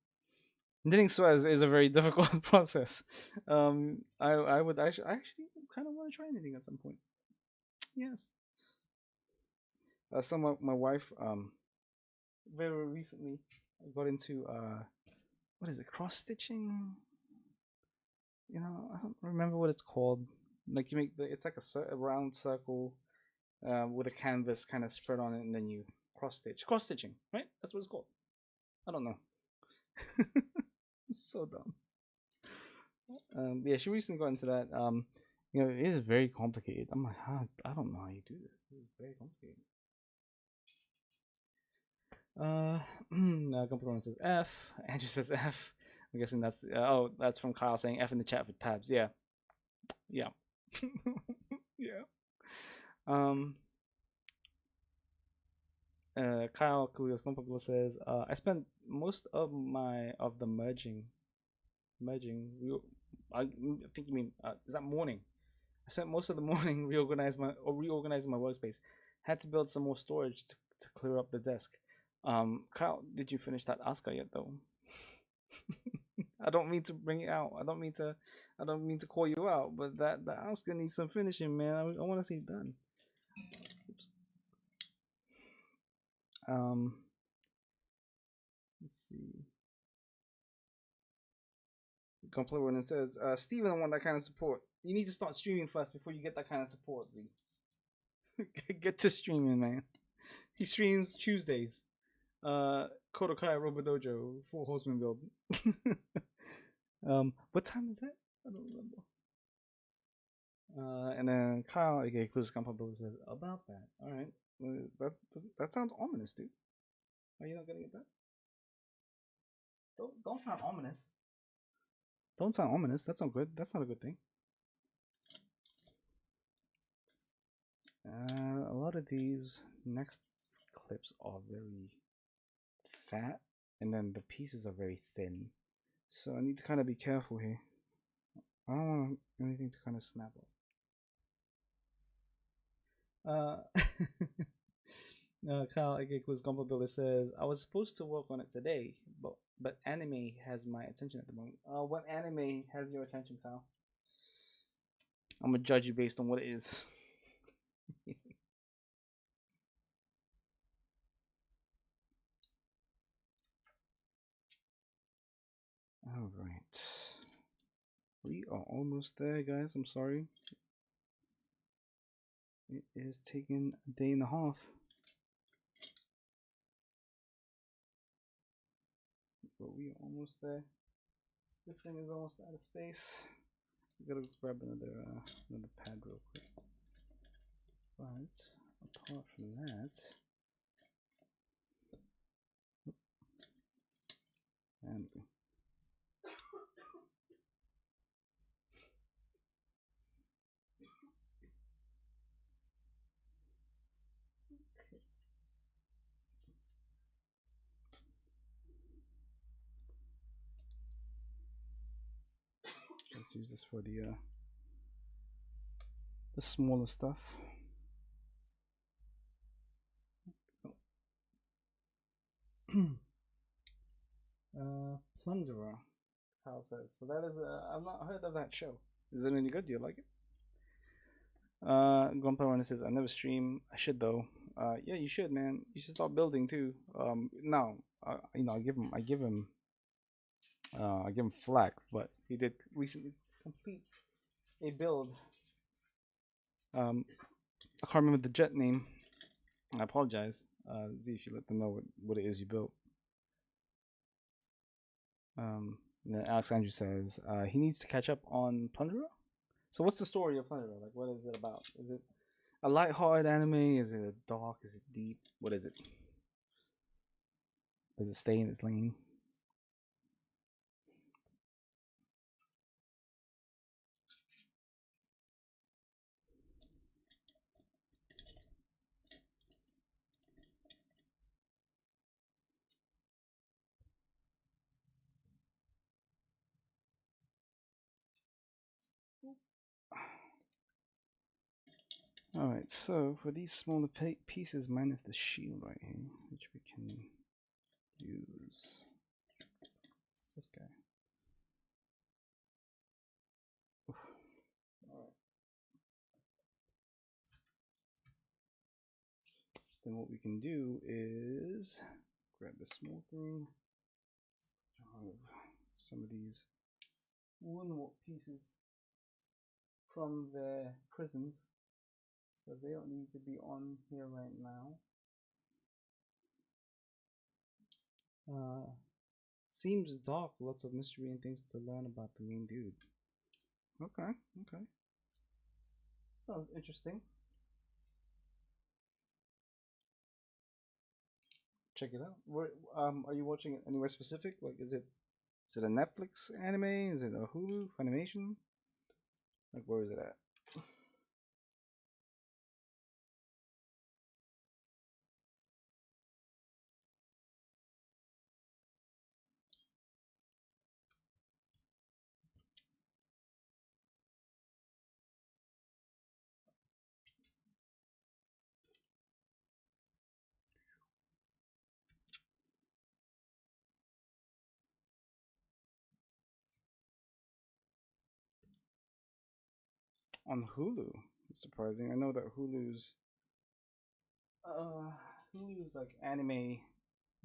S2: Knitting sweaters is a very difficult process. I would actually kind of want to try anything at some point. Yes. So my wife very recently got into what is it, cross stitching? You know, I don't remember what it's called. Like you make it's like a round circle with a canvas kind of spread on it, and then you cross stitching, right? That's what it's called. I don't know. So dumb. Yeah, she recently got into that. You know, it is very complicated. I'm like, I don't know how you do this. It's very complicated. Gunpla says F. Andrew says F. I'm guessing that's oh, that's from Kyle saying F in the chat for Pabz. Yeah, yeah, yeah. Um, Kyle Kulios Gunpla says I spent most of the merging. I think you mean is that morning? I spent most of the morning reorganizing my workspace. Had to build some more storage to clear up the desk. Kyle, did you finish that Oscar yet though? I don't mean to bring it out. I don't mean to call you out, but that Oscar needs some finishing, man. I want to see it done. Oops. Let's see. Complete when it says, Steven, I want that kind of support. You need to start streaming first before you get that kind of support, Z. Get to streaming, man. He streams Tuesdays. Kodokai Robodojo, full horseman build. What time is that? I don't remember. And then Kyle, aka Clues Gunpla, says about that. All right, that sounds ominous, dude. Are you not gonna get that? Don't sound ominous. Don't sound ominous. That's not good. That's not a good thing. A lot of these next clips are very fat, and then the pieces are very thin. So I need to kind of be careful here. I don't want anything to kind of snap up. Kyle Agekwas Gumbo Builder says, I was supposed to work on it today, but anime has my attention at the moment. What anime has your attention, Kyle? I'm gonna judge you based on what it is. All right, we are almost there, guys. I'm sorry. It is taking a day and a half. But we are almost there. This thing is almost out of space. We gotta grab another pad real quick. But apart from that, and let's use this for the smaller stuff. Plunderer, Kyle says. So that is I've not heard of that show. Is it any good? Do you like it? Gunpla says I never stream. I should though. Yeah, you should, man. You should start building too. No, you know, I give him flack, but he did recently complete a build. I can't remember the jet name. I apologize. Z, if you let them know what it is you built. Then Alex Andrew says he needs to catch up on Plunderer. So what's the story of Plunderer? Like, what is it about? Is it a light-hearted anime? Is it dark? Is it deep? What is it? Does it stay in its lane? Alright, so for these smaller pieces, minus the shield right here, which we can use this guy. Alright. then what we can do is grab this small thing, some of these Woundwort pieces from their prisons, because they don't need to be on here right now. Seems dark, lots of mystery and things to learn about the main dude. Okay, okay. Sounds interesting. Check it out. Where are you watching it anywhere specific? Like is it a Netflix anime? Is it a Hulu Funimation? Like where is it at? On Hulu. It's surprising. I know that uh Hulu's like anime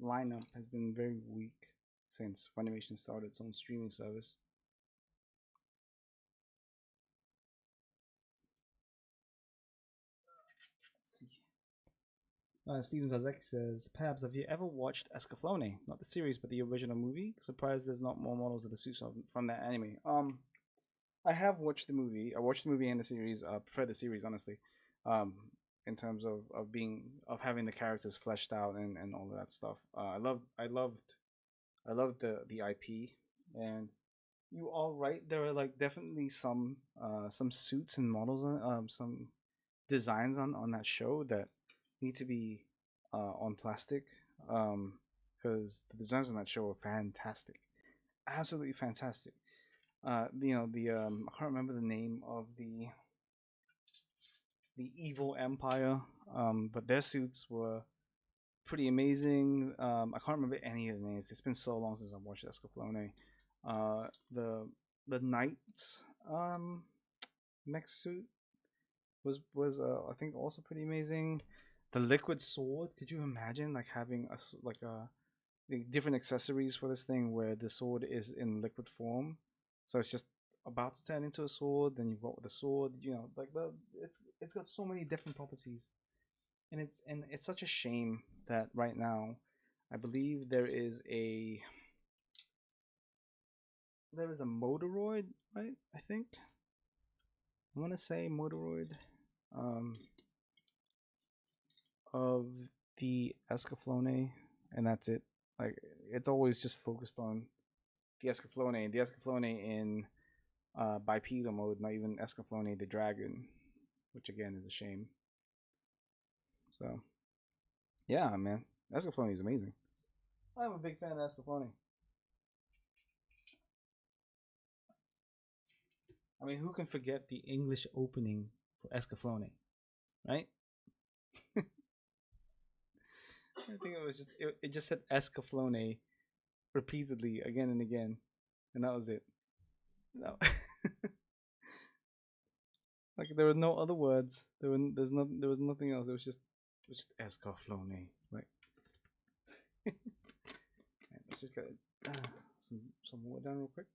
S2: lineup has been very weak since Funimation started its own streaming service. Let's see. Steven Zazek says, Pabz, have you ever watched Escaflowne? Not the series, but the original movie. Surprised there's not more models of the suits from that anime. I have watched the movie. I watched the movie and the series. I prefer the series, honestly. Um, in terms of having the characters fleshed out and all of that stuff. I loved the IP, and you are right. There are like definitely some suits and models some designs on that show that need to be on plastic because the designs on that show are fantastic, absolutely fantastic. The I can't remember the name of the evil empire, but their suits were pretty amazing. I can't remember any of the names. It's been so long since I watched Escaflowne. The knights mech suit was I think also pretty amazing. The liquid sword. Could you imagine like having like different accessories for this thing where the sword is in liquid form, so it's just about to turn into a sword. Then you've got the sword. Like it's got so many different properties, and it's such a shame that right now, I believe there is a Motoroid, right? I think I want to say Motoroid, um, of the Escaflowne, and that's it. Like it's always just focused on the Escaflowne in bipedal mode, not even Escaflowne the dragon, which again is a shame. So yeah, man, Escaflowne is amazing. I'm a big fan of Escaflowne. I mean, who can forget the English opening for Escaflowne, right? I think it just said Escaflowne repeatedly again and again, and that was it. No. Like there were no other words. There was nothing else. It was just Escaflowne. Like let's just get some water down real quick.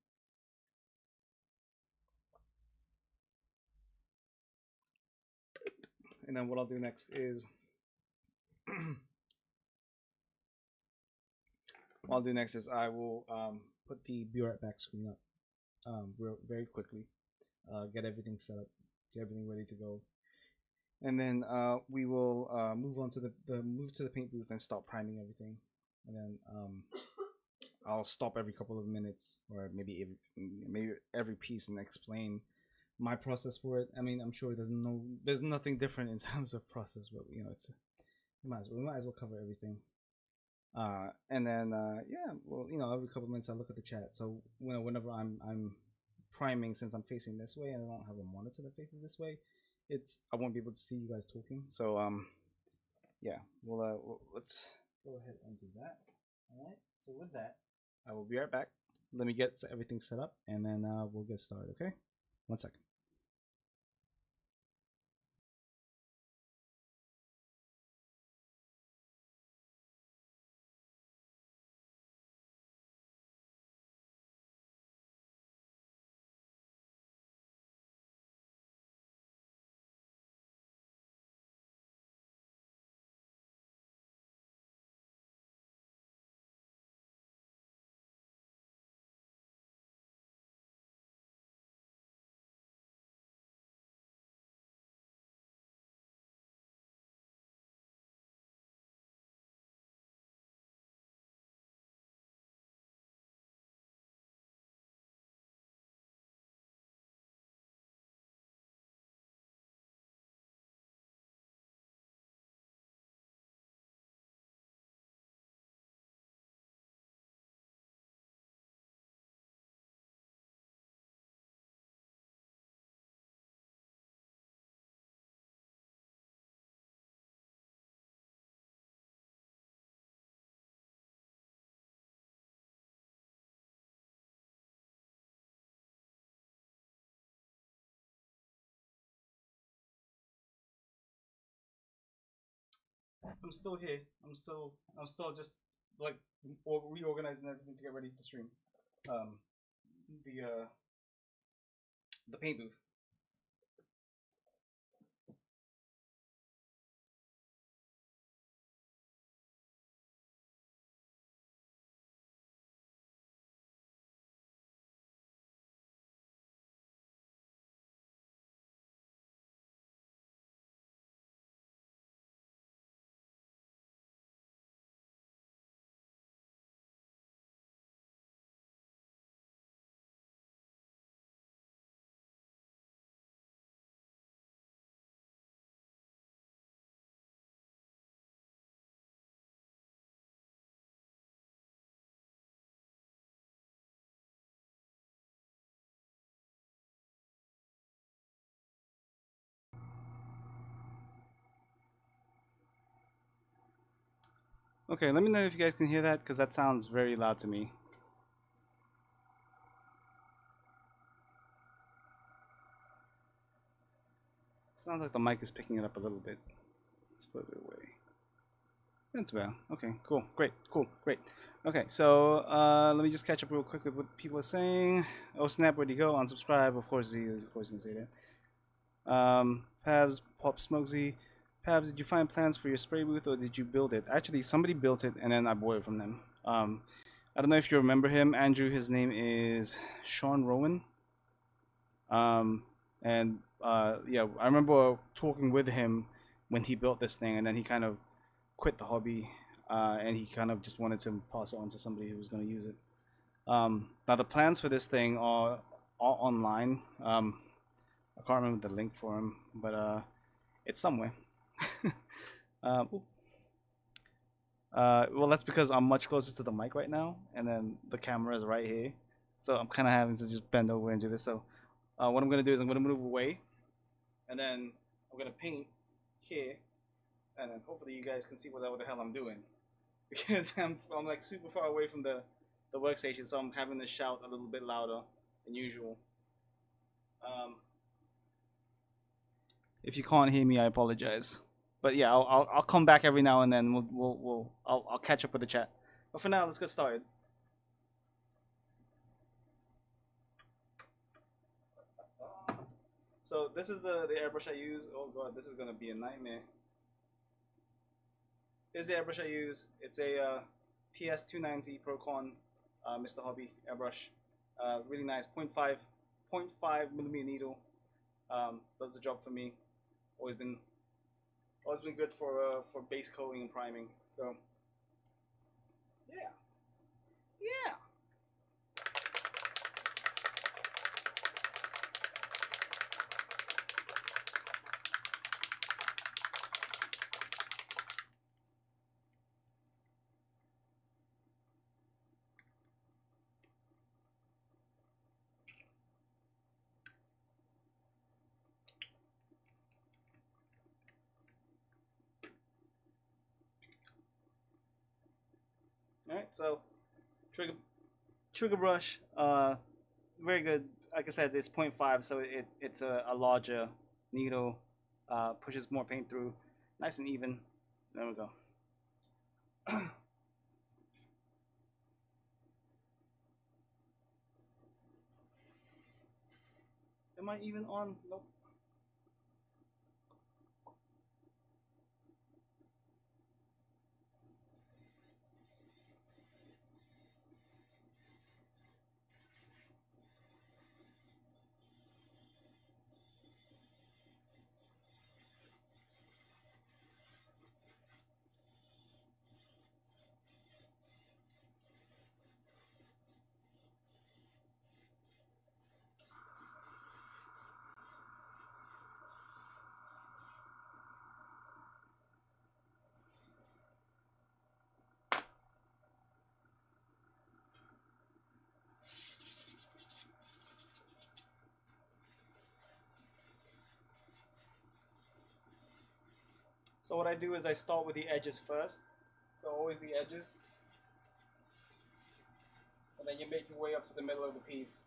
S2: And then what I'll do next is I will put the Be Right Back screen up very quickly, get everything set up, get everything ready to go, and then we will move on to move to the paint booth and start priming everything, and then I'll stop every couple of minutes or maybe every piece and explain my process for it. I mean, I'm sure there's nothing different in terms of process, but we might as well cover everything. And then yeah, well, every couple of minutes I look at the chat. So whenever I'm priming, since I'm facing this way and I don't have a monitor that faces this way, I won't be able to see you guys talking. So yeah, let's go ahead and do that. All right. So with that, I will be right back. Let me get everything set up, and then we'll get started. Okay, 1 second. I'm still here. I'm still just like reorganizing everything to get ready to stream. Um, the uh, the paint booth. Okay, let me know if you guys can hear that because that sounds very loud to me. Sounds like the mic is picking it up a little bit. Let's put it away. That's well. Okay, cool, great, cool, great. Okay, so let me just catch up real quick with what people are saying. Oh snap, where'd he go? Unsubscribe. Of course he is. Of course he can say that. Pabz, Pop Smokesy. Pabz, did you find plans for your spray booth or did you build it? Actually, somebody built it and then I bought it from them. I don't know if you remember him, Andrew. His name is Sean Rowan. And yeah, I remember talking with him when he built this thing, and then he kind of quit the hobby, and he kind of just wanted to pass it on to somebody who was going to use it. Now the plans for this thing are online. I can't remember the link for him, but it's somewhere. uh, well, that's because I'm much closer to the mic right now, and then the camera is right here, so I'm kind of having to just bend over and do this. So what I'm gonna do is I'm gonna move away, and then I'm gonna paint here, and then hopefully you guys can see whatever the hell I'm doing, because I'm like super far away from the workstation, so I'm having to shout a little bit louder than usual. Um, if you can't hear me, I apologize. But yeah, I'll come back every now and then. I'll catch up with the chat. But for now, let's get started. So this is the airbrush I use. Oh god, this is gonna be a nightmare. Here's the airbrush I use. It's a PS290 Procon Mr. Hobby airbrush. Really nice, 0.5 millimeter needle. Does the job for me. Always been good for base coating and priming. So yeah, yeah. All right, so trigger brush, very good. Like I said, it's 0.5, so it's a larger needle, pushes more paint through, nice and even. There we go. Am I even on? Nope. So what I do is I start with the edges first. So always the edges, and then you make your way up to the middle of the piece.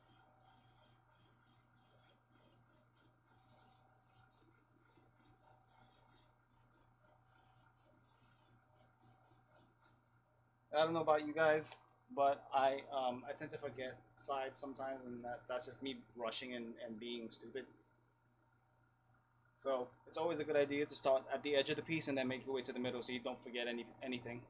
S2: I don't know about you guys, but I tend to forget sides sometimes, and that's just me rushing and being stupid. So it's always a good idea to start at the edge of the piece and then make your way to the middle, so you don't forget anything.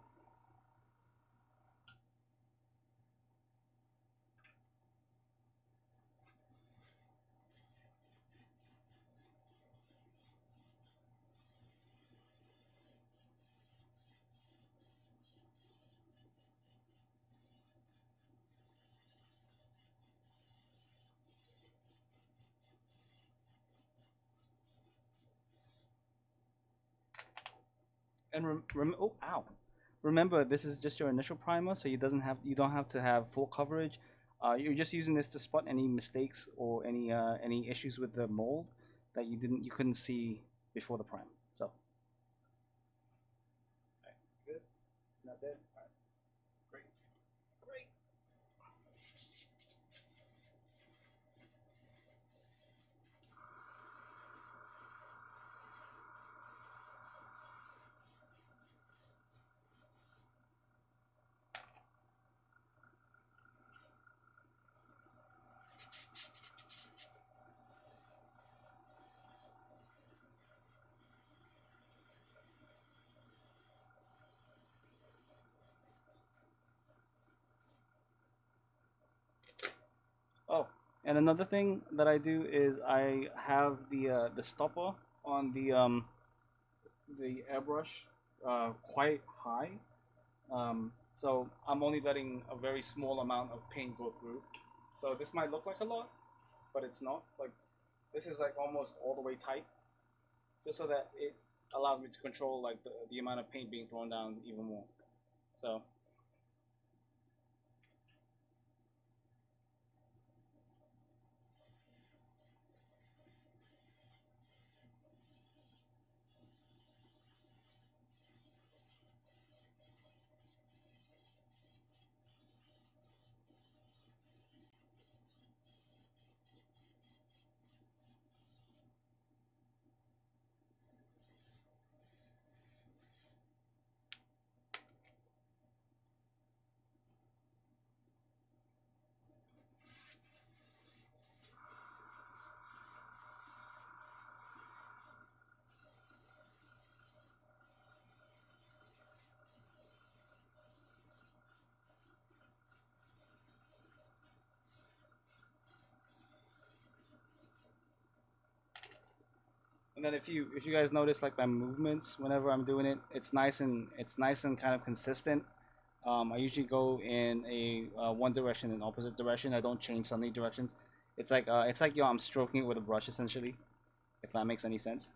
S2: And oh, ow. Remember, this is just your initial primer, so you don't have to have full coverage. You're just using this to spot any mistakes or any issues with the mold that you couldn't see before the prime. So, all right, good, not bad. All right, great, great. Oh, and another thing that I do is I have the stopper on the airbrush quite high. So I'm only letting a very small amount of paint go through. So this might look like a lot, but it's not. Like this is like almost all the way tight, just so that it allows me to control like the amount of paint being thrown down even more. So and then if you guys notice like my movements whenever I'm doing it, it's nice and kind of consistent. I usually go in a one direction and opposite direction. I don't change suddenly directions. It's like yo, I'm stroking it with a brush essentially, if that makes any sense.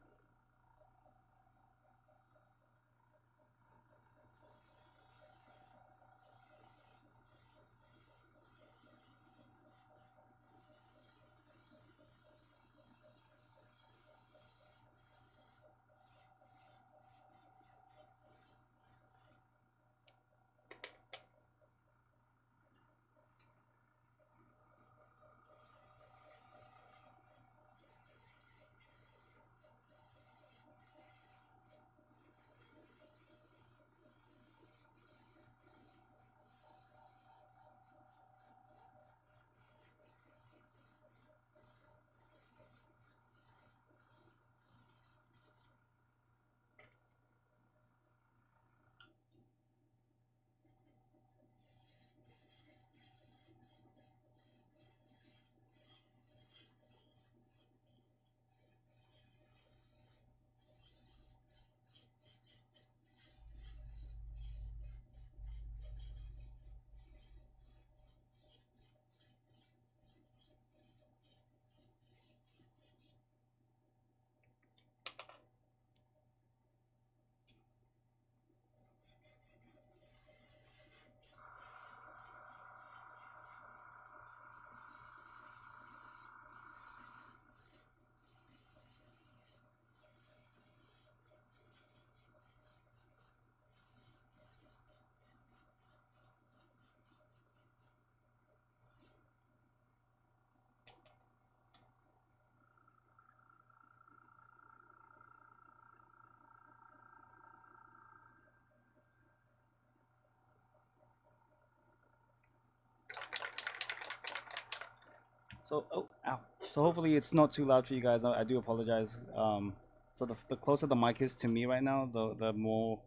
S2: So, oh, ow. So hopefully it's not too loud for you guys. I do apologize. So the closer the mic is to me right now, the more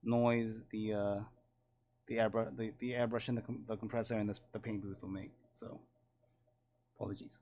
S2: noise the airbrush and the compressor and the paint booth will make. So apologies.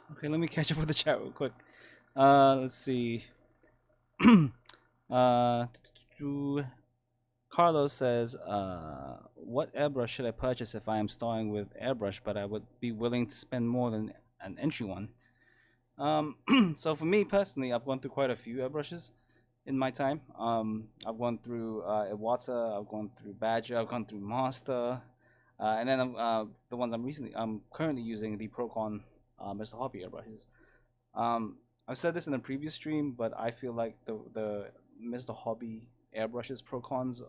S2: Okay, let me catch up with the chat real quick. Let's see. uh, Carlos says, "What airbrush should I purchase if I am starting with airbrush, but I would be willing to spend more than an entry one?" So for me personally, I've gone through quite a few airbrushes in my time. I've gone through Iwata, I've gone through Badger, I've gone through Master, and then the ones I'm currently using the Procon Mr. Hobby airbrushes. I've said this in a previous stream, but I feel like the Mr. Hobby airbrushes Procons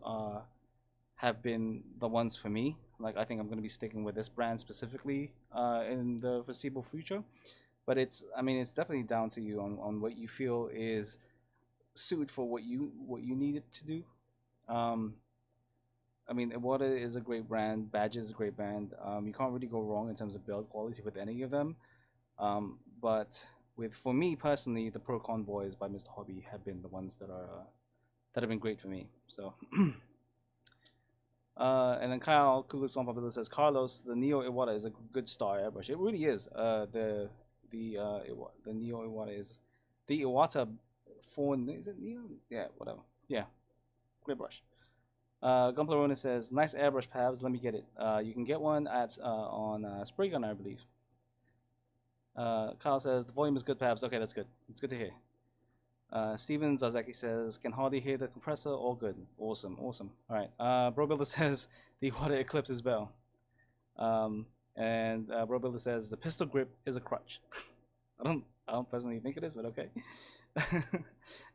S2: have been the ones for me. Like I think I'm going to be sticking with this brand specifically in the foreseeable future. But I mean, it's definitely down to you on what you feel is suited for what you need it to do. Um, I mean, Iwata is a great brand. Badger is a great brand. You can't really go wrong in terms of build quality with any of them. But with, for me personally, the Pro Convoys by Mr. Hobby have been the ones that have been great for me. So, and then Kyle Kugus on Popular says, Carlos, the Neo Iwata is a good star airbrush. It really is. The Neo Iwata is the Iwata for, is it Neo? Yeah, whatever. Yeah, great brush. Gunpla Ronin says, nice airbrush, Pabz. Let me get it. You can get one at on Spray Gun, I believe. Kyle says, the volume is good, Pabz. Okay, that's good. It's good to hear. Steven Zazaki says, can hardly hear the compressor. All good. Awesome, awesome. All right. Bro Builder says, the water eclipses bell. And Bro Builder says, the pistol grip is a crutch. I don't personally think it is, but okay.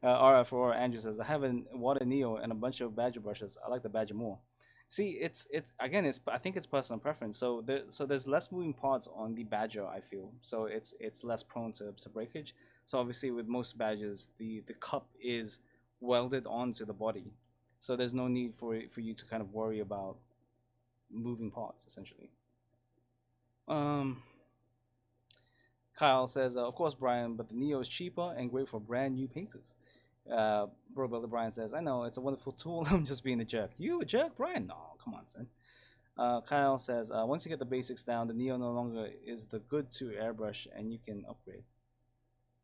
S2: RF4 Andrew says, I have a water Neo and a bunch of Badger brushes. I like the Badger more. See, it's again, it's I think it's personal preference. So there's less moving parts on the Badger. I feel so it's less prone to breakage. So obviously, with most Badgers, the cup is welded onto the body, so there's no need for you to kind of worry about moving parts essentially. Um, Kyle says, of course, Brian, but the Neo is cheaper and great for brand new painters. Bro Brother Brian says, I know, it's a wonderful tool. I'm just being a jerk. You a jerk, Brian? No, come on, son. Kyle says, once you get the basics down, the Neo no longer is the good to airbrush and you can upgrade.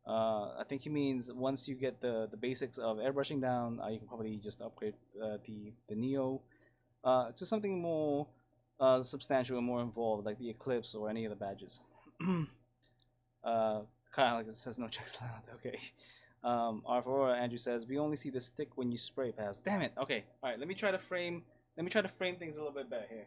S2: I think he means once you get the basics of airbrushing down, you can probably just upgrade the Neo to something more substantial and more involved, like the Eclipse or any of the badges. Kyle says no checks allowed. Okay. Aurora Andrew says we only see the stick when you spray, Pabz. Damn it. Okay. All right. Let me try to frame. Let me try to frame things a little bit better here.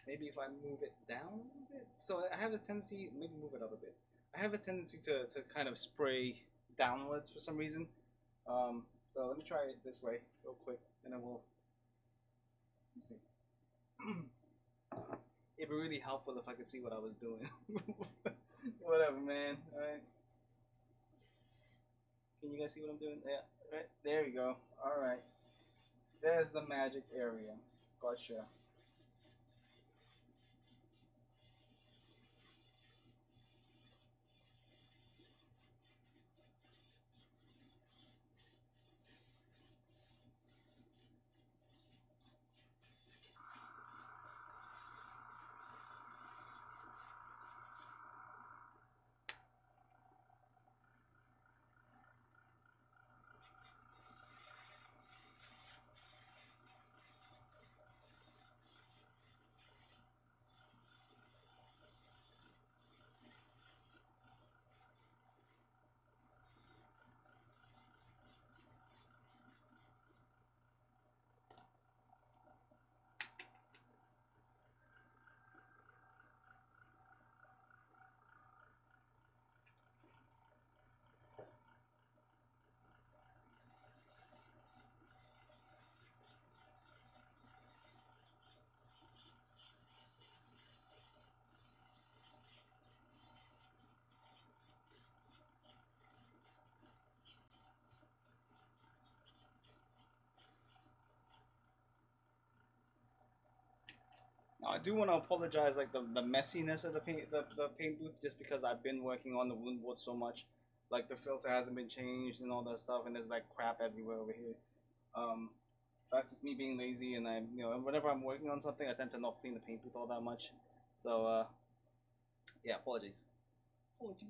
S2: Maybe if I move it down a little bit. So I have a tendency. Maybe move it up a bit. I have a tendency to kind of spray downwards for some reason. So let me try it this way real quick, and then we'll see. It'd be really helpful if I could see what I was doing. Whatever, man. All right. Can you guys see what I'm doing? Yeah. Right. There you go. All right. There's the magic area. Gotcha. Now, I do want to apologize, like the messiness of the paint booth, just because I've been working on the Woundwort so much. Like the filter hasn't been changed and all that stuff, and there's like crap everywhere over here. Um, that's just me being lazy, and whenever I'm working on something, I tend to not clean the paint booth all that much. So yeah, apologies. Apologies.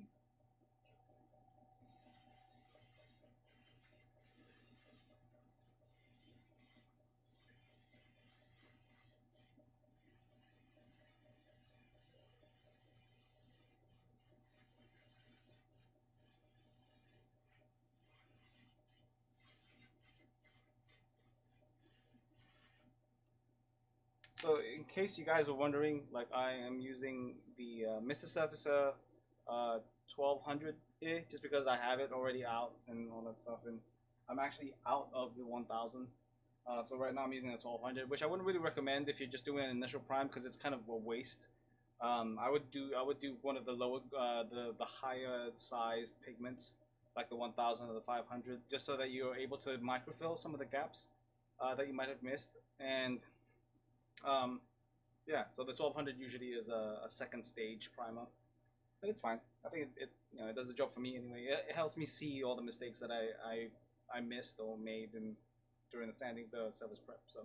S2: So, in case you guys are wondering, like I am using the Mr. Surfacer 1200 here just because I have it already out and all that stuff, and I'm actually out of the 1000. So right now I'm using a 1200, which I wouldn't really recommend if you're just doing an initial prime because it's kind of a waste. I would do one of the lower the higher size pigments like the 1000 or the 500, just so that you're able to microfill some of the gaps that you might have missed. And um, yeah, so the 1200 usually is a second stage primer. but it's fine. I think it it does the job for me anyway. It helps me see all the mistakes that I missed or made in during the standing the service prep. So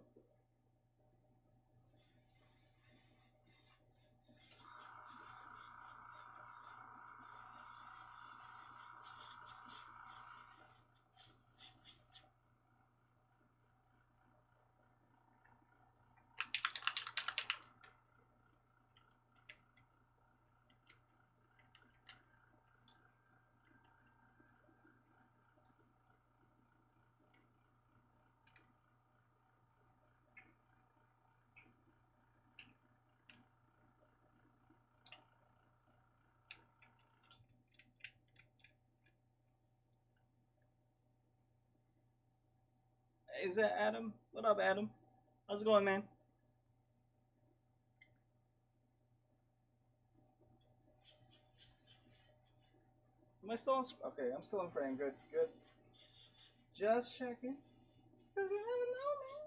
S2: is that Adam? What up, Adam? How's it going, man? Am I still on? Okay, I'm still in frame. Good, good. Just checking. Cause you never know, man.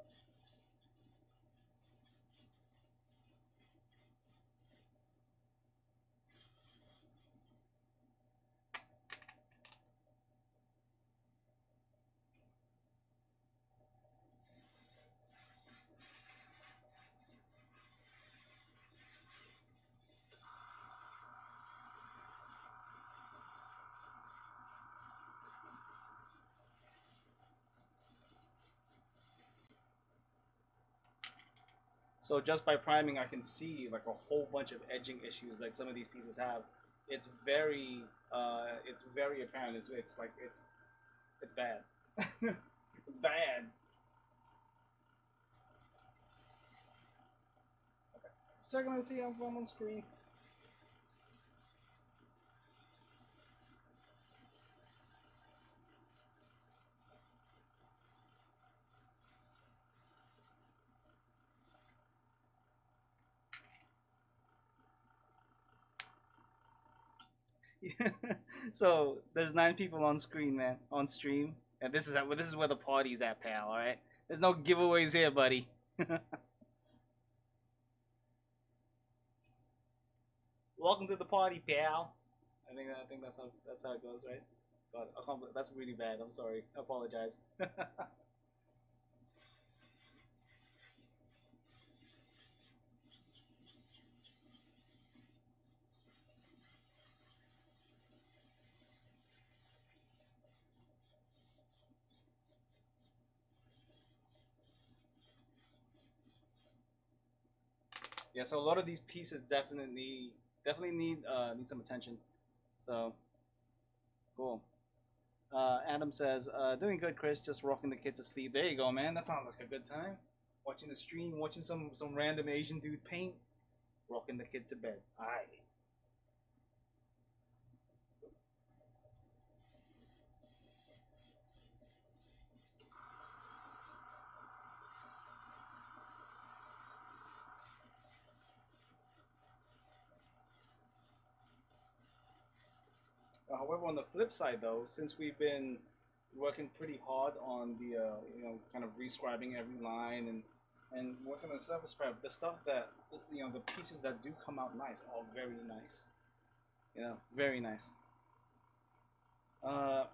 S2: So just by priming, I can see like a whole bunch of edging issues like some of these pieces have. It's very apparent. It's like it's bad. It's bad. Just checking to see how I'm on screen. So there's 9 people on screen, man, on stream, and this is where the party's at, pal. All right, there's no giveaways here, buddy. Welcome to the party, pal. I think that's how it goes, right? God, that's really bad. I'm sorry. I apologize. Yeah, so a lot of these pieces definitely need some attention. So cool. Adam says, "Doing good, Chris. Just rocking the kids to sleep." There you go, man. That sounds like a good time. Watching the stream, watching some random Asian dude paint, rocking the kid to bed. Aye. However, on the flip side, though, since we've been working pretty hard on the kind of rescribing every line and working on the surface prep, the stuff that the pieces that do come out nice are very nice. Very nice. Uh,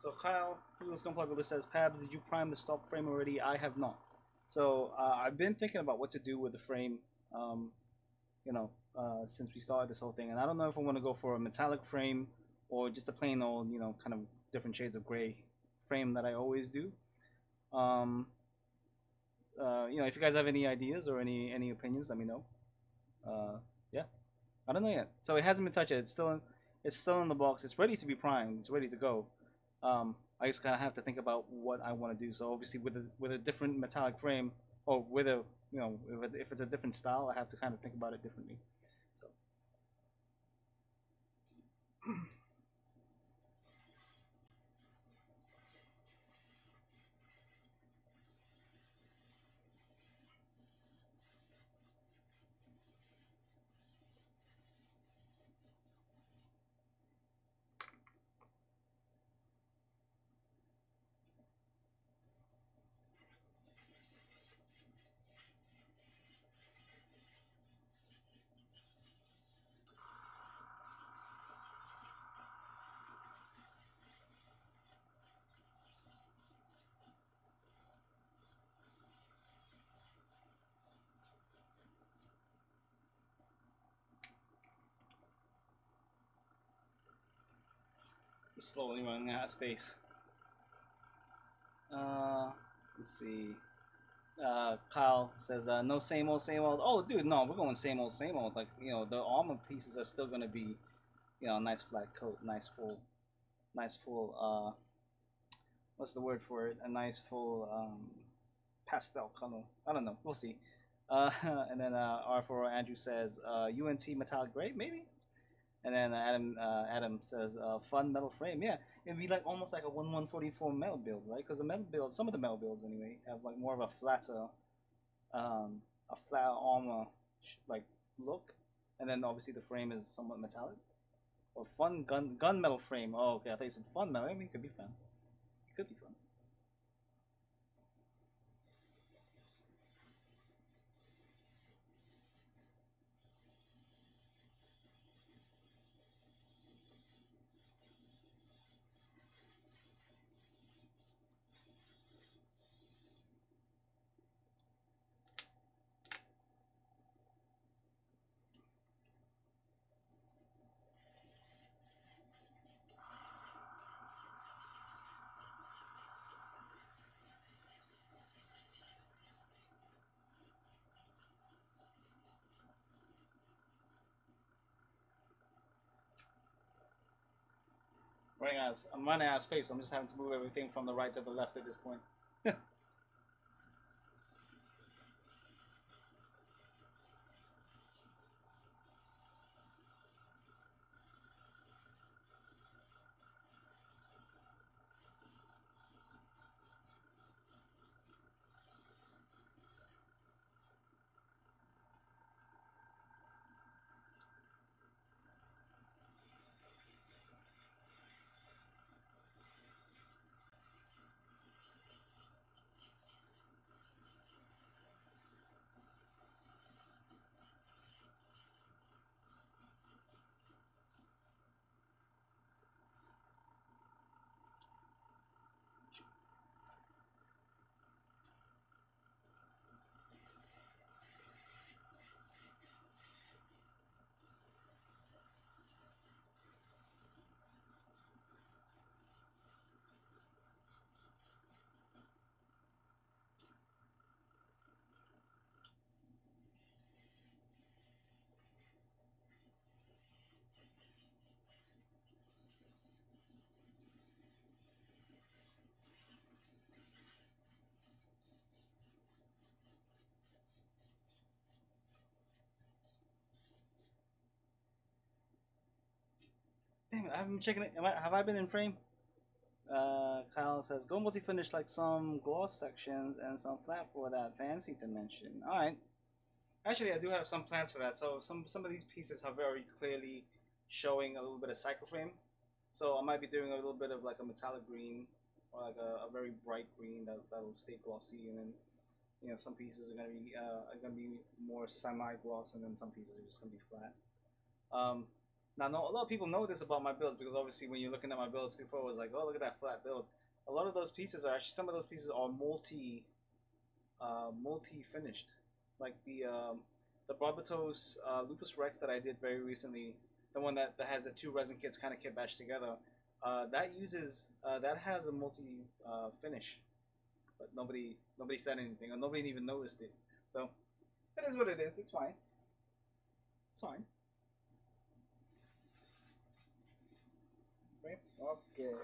S2: so Kyle, who's Gunpla Builder says, Pabz, did you prime the stock frame already? I have not. So I've been thinking about what to do with the frame, um, since we started this whole thing, and I don't know if I want to go for a metallic frame or just a plain old, kind of different shades of gray frame that I always do. Um, if you guys have any ideas or any opinions, let me know. Yeah, I don't know yet. So it hasn't been touched yet. It's still in the box. It's ready to be primed. It's ready to go. I just kind of have to think about what I want to do. So obviously with a different metallic frame or with a if it's a different style, I have to kind of think about it differently. So slowly running out of space. Uh, let's see. Kyle says, no same old. Oh, dude, no, we're going same old. Like, you know, the armor pieces are still gonna be, you know, nice flat coat, nice full. What's the word for it? A nice full pastel color. I don't know. We'll see. And then R4 Andrew says, UNT metallic gray, maybe. And then Adam says, fun metal frame. Yeah, it'd be like almost like a 1144 metal build, right? Because the metal build, some of the metal builds anyway, have like more of a flatter, a flat armor like look, and then obviously the frame is somewhat metallic. Or fun gun metal frame. Oh, okay. I thought you said fun metal. I mean, it could be fun. It could be fun. I'm running out of space, so I'm just having to move everything from the right to the left at this point. Damn it, I haven't been checking it. Have I been in frame? Kyle says, go multi-finish like some gloss sections and some flat for that fancy dimension. Alright. Actually, I do have some plans for that. So some of these pieces are very clearly showing a little bit of cycle frame. So I might be doing a little bit of like a metallic green or like a very bright green that'll stay glossy, and then you know some pieces are gonna be more semi-gloss, and then some pieces are just gonna be flat. Now, no, a lot of people know this about my builds because obviously when you're looking at my builds before, it was like, oh, look at that flat build. A lot of those pieces are actually, some of those pieces are multi finished, like the Barbatos Lupus Rex that I did very recently, the one that has the two resin kits kind of kit batched together. That uses that has a multi finish, but nobody said anything, or nobody even noticed it. So it is what it is. It's fine. It's fine. Okay. Okay.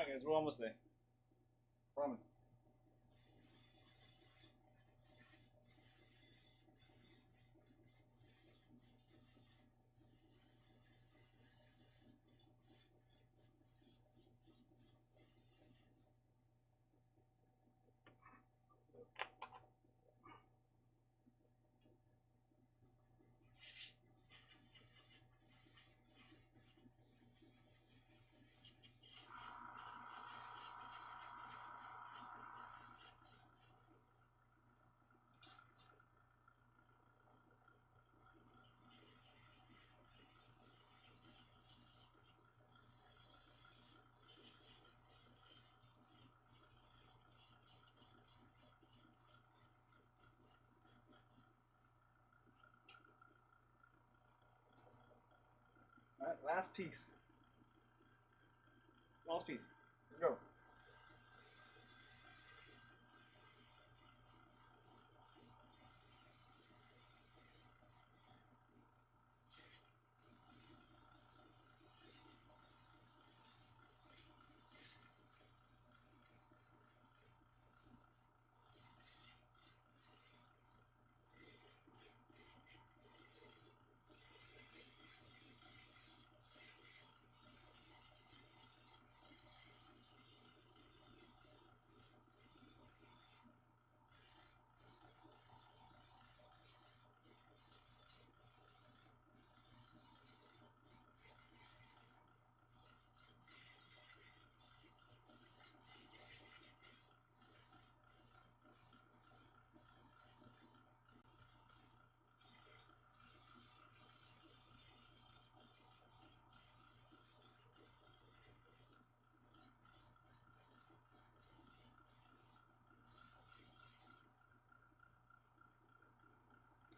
S2: Alright guys, we're almost there. Promise. Alright, last piece. Last piece. Let's go.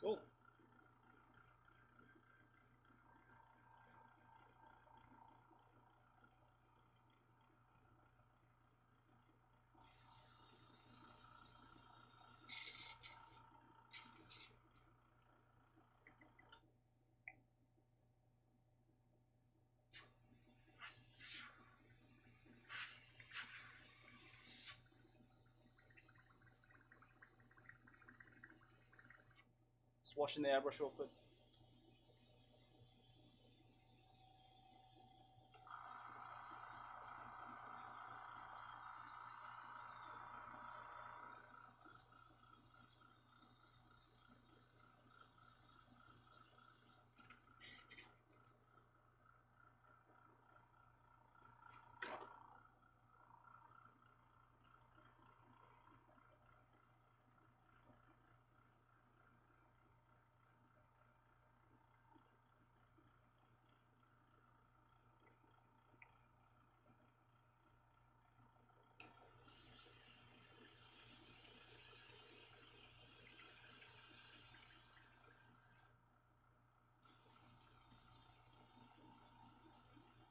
S2: Cool. Just washing the airbrush real quick.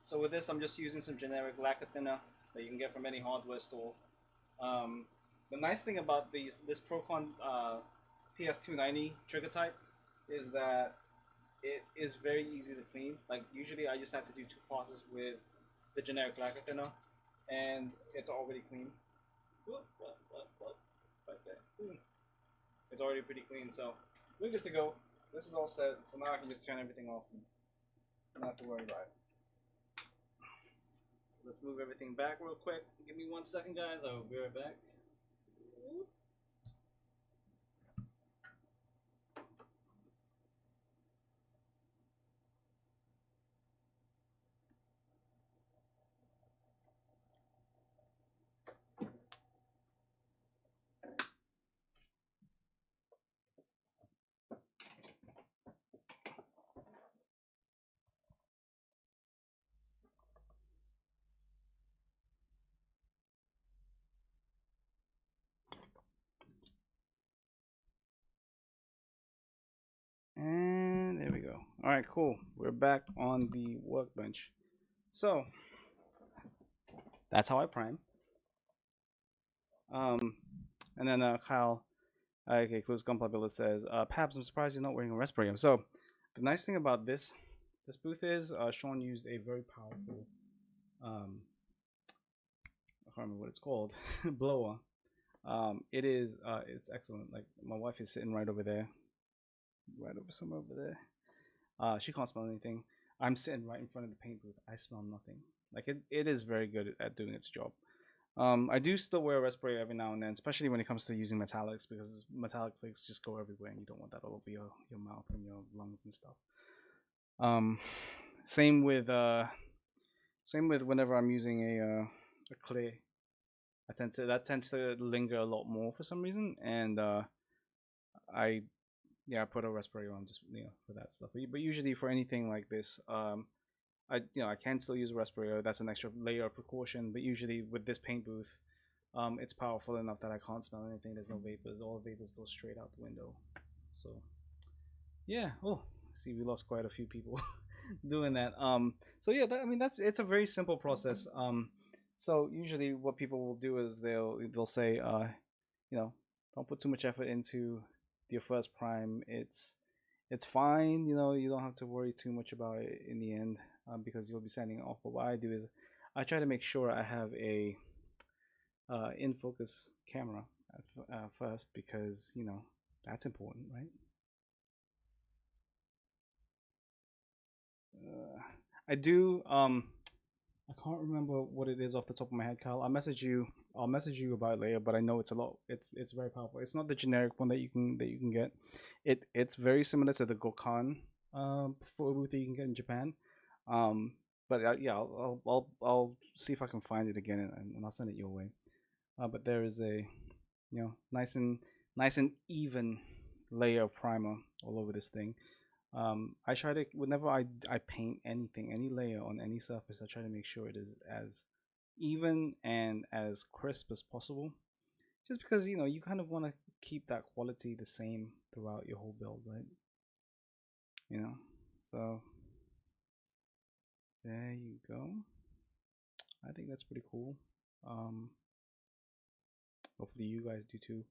S2: So with this, I'm just using some generic lacquer thinner that you can get from any hardware store. The nice thing about this Procon PS290 trigger type is that it is very easy to clean. Like usually, I just have to do 2 passes with the generic lacquer thinner, and it's already clean. What? Right there. It's already pretty clean, so we're good to go. This is all set, so now I can just turn everything off and not have to worry about it. Let's move everything back real quick. Give me 1 second, guys. I'll be right back. And there we go. All right, cool. We're back on the workbench. So that's how I prime. And then Kyle, okay, Clues Gunpla Builder says, Pabz, I'm surprised you're not wearing a respirator. So the nice thing about this booth is Sean used a very powerful can't remember what it's called, blower. It's excellent. Like my wife is sitting right over there, right over somewhere over there. She can't smell anything. I'm sitting right in front of the paint booth. I smell nothing. Like it is very good at doing its job. I do still wear a respirator every now and then, especially when it comes to using metallics, because metallic flakes just go everywhere, and you don't want that all over your mouth and your lungs and stuff. Um, same with whenever I'm using a clay. That tends to linger a lot more for some reason, and I I put a respirator on just for that stuff. But usually for anything like this, I can still use a respirator. That's an extra layer of precaution. But usually with this paint booth, it's powerful enough that I can't smell anything. There's no vapors. All the vapors go straight out the window. So yeah. Oh, see, we lost quite a few people doing that. So yeah, I mean it's a very simple process. So usually what people will do is they'll say, you know, don't put too much effort into your first prime. It's fine. You don't have to worry too much about it in the end, because you'll be sending it off. But what I do is I try to make sure I have a in focus camera first, because that's important, right? I do. I can't remember what it is off the top of my head, Kyle. I'll message you about it later. But I know it's a lot. It's very powerful. It's not the generic one that you can get. It's very similar to the Gokan photo booth that you can get in Japan. Um, but yeah, I'll see if I can find it again, and I'll send it your way. But there is a nice and even layer of primer all over this thing. I try to, whenever I paint anything, any layer on any surface, I try to make sure it is as even and as crisp as possible. Just because you kind of want to keep that quality the same throughout your whole build, right? You know, so there you go. I think that's pretty cool. Um, Hopefully you guys do too.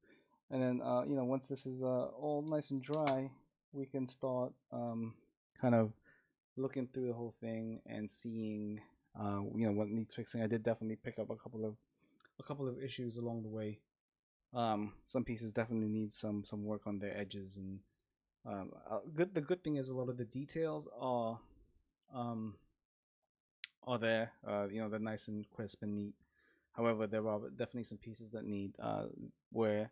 S2: And then once this is all nice and dry, we can start kind of looking through the whole thing and seeing what needs fixing. I did definitely pick up a couple of issues along the way. Some pieces definitely need some work on their edges, and the good thing is a lot of the details um are there. They're nice and crisp and neat. However, there are definitely some pieces that need where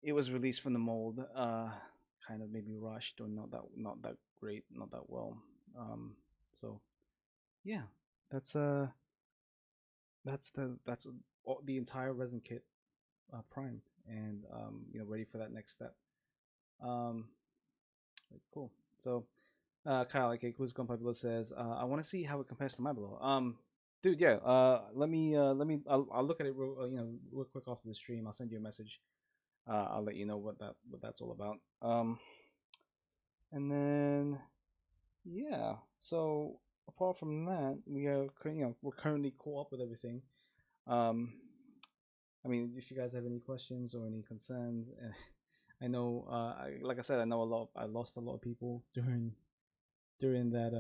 S2: it was released from the mold, kind of maybe rushed, or not that great, not that well. So yeah, that's the entire resin kit primed, and ready for that next step. Um, cool. So Kyle, like who's Gunpla says, I want to see how it compares to my below. Dude, yeah. Let me. I'll look at it real quick after the stream. I'll send you a message. I'll let you know what that's all about. And then yeah. So apart from that, we're currently caught up with everything. Um, I mean, if you guys have any questions or any concerns, I know, like I said, I know a lot. I lost a lot of people during that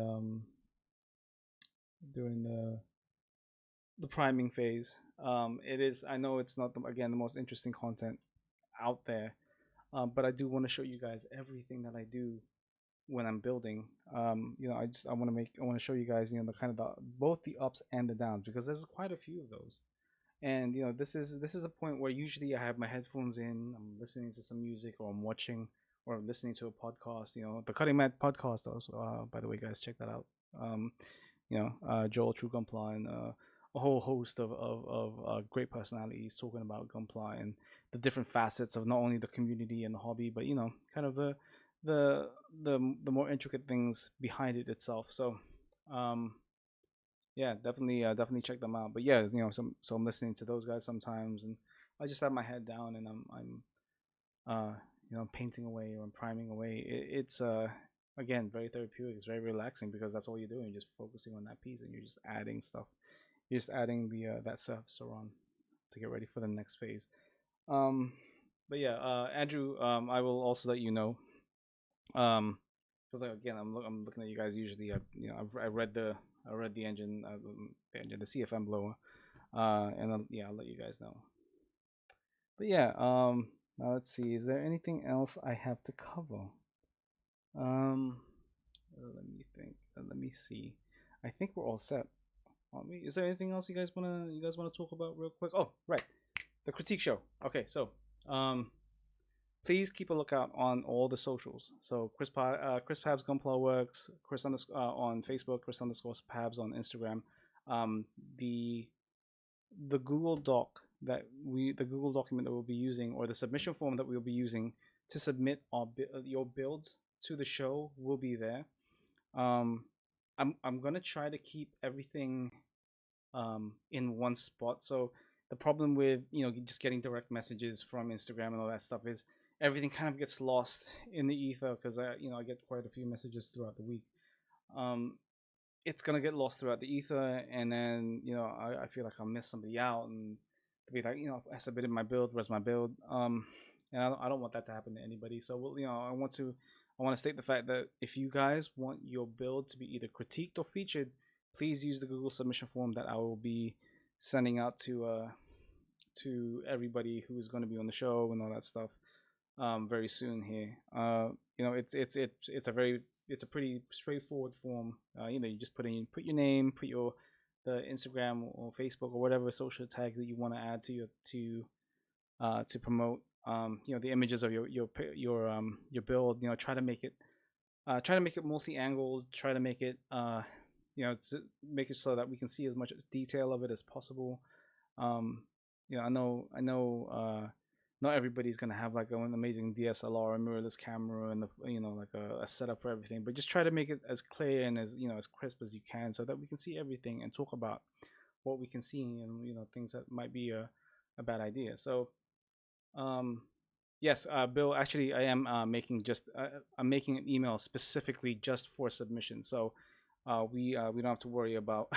S2: during the priming phase. It is. I know it's not again the most interesting content out there, but I do want to show you guys everything that I do when I'm building. I want to show you guys the kind of both the ups and the downs, because there's quite a few of those. And this is a point where usually I have my headphones in, I'm listening to some music, or I'm watching or listening to a podcast. The Cutting Mat podcast also. By the way, guys, check that out. Joel True Gunpla, and a whole host of great personalities talking about Gunpla and the different facets of not only the community and the hobby, but kind of the more intricate things behind it itself. So yeah, definitely check them out. But yeah, so I'm listening to those guys sometimes, and I just have my head down, and I'm painting away, or I'm priming away. It's again very therapeutic. It's very relaxing, because that's all you're doing. You're just focusing on that piece, and you're just adding stuff. You're just adding the that surface around to get ready for the next phase. Um, but yeah, Andrew, I will also let you know. Because again, I'm looking at you guys. Usually, I read the engine, the CFM blower. And yeah, I'll let you guys know. But yeah, now let's see. Is there anything else I have to cover? Um, let me think. Let me see. I think we're all set. Is there anything else you guys wanna talk about real quick? Oh, right, the critique show. Okay, so um, please keep a lookout on all the socials. So Chris Pabz Gunpla Works, on Facebook, Chris underscore Pabz on Instagram. Um, the the Google Doc the Google document that we'll be using, or the submission form that we'll be using to submit your builds to the show, will be there. Um, I'm gonna try to keep everything in one spot. So the problem with just getting direct messages from Instagram and all that stuff is everything kind of gets lost in the ether, because I get quite a few messages throughout the week. Um, it's gonna get lost throughout the ether, and then I feel like I'll miss somebody out, and to be like, I submitted my build, where's my build? And I don't want that to happen to anybody. So I want to state the fact that if you guys want your build to be either critiqued or featured, please use the Google submission form that I will be sending out to everybody who's going to be on the show and all that stuff very soon here. It's a pretty straightforward form. You just put your name, the Instagram or Facebook or whatever social tag that you want to add to promote. The images of your build. Try to make it multi-angled. Try to make it to make it so that we can see as much detail of it as possible. I know not everybody's gonna have like an amazing DSLR or mirrorless camera and like a setup for everything, but just try to make it as clear and as crisp as you can, so that we can see everything and talk about what we can see, and things that might be a bad idea. So um yes, Bill, actually I am I'm making an email specifically just for submission. So we don't have to worry about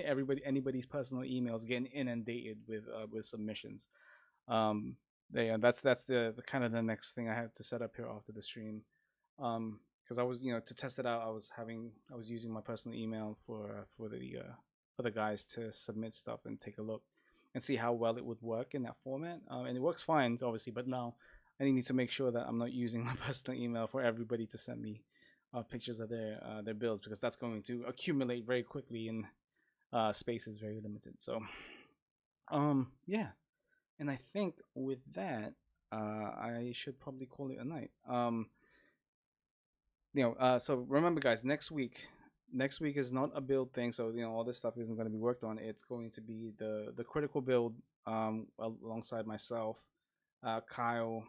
S2: anybody's personal emails getting inundated with submissions. um yeah, that's the kind of the next thing I have to set up here after the stream. Because I was, to test it out, I was using my personal email for the guys to submit stuff and take a look and see how well it would work in that format. And it works fine, obviously, but now I need to make sure that I'm not using my personal email for everybody to send me pictures of their builds, because that's going to accumulate very quickly, and space is very limited. So yeah, and I think with that, I should probably call it a night. So remember, guys, next week is not a build thing. So all this stuff isn't going to be worked on. It's going to be the critical build, alongside myself, Kyle,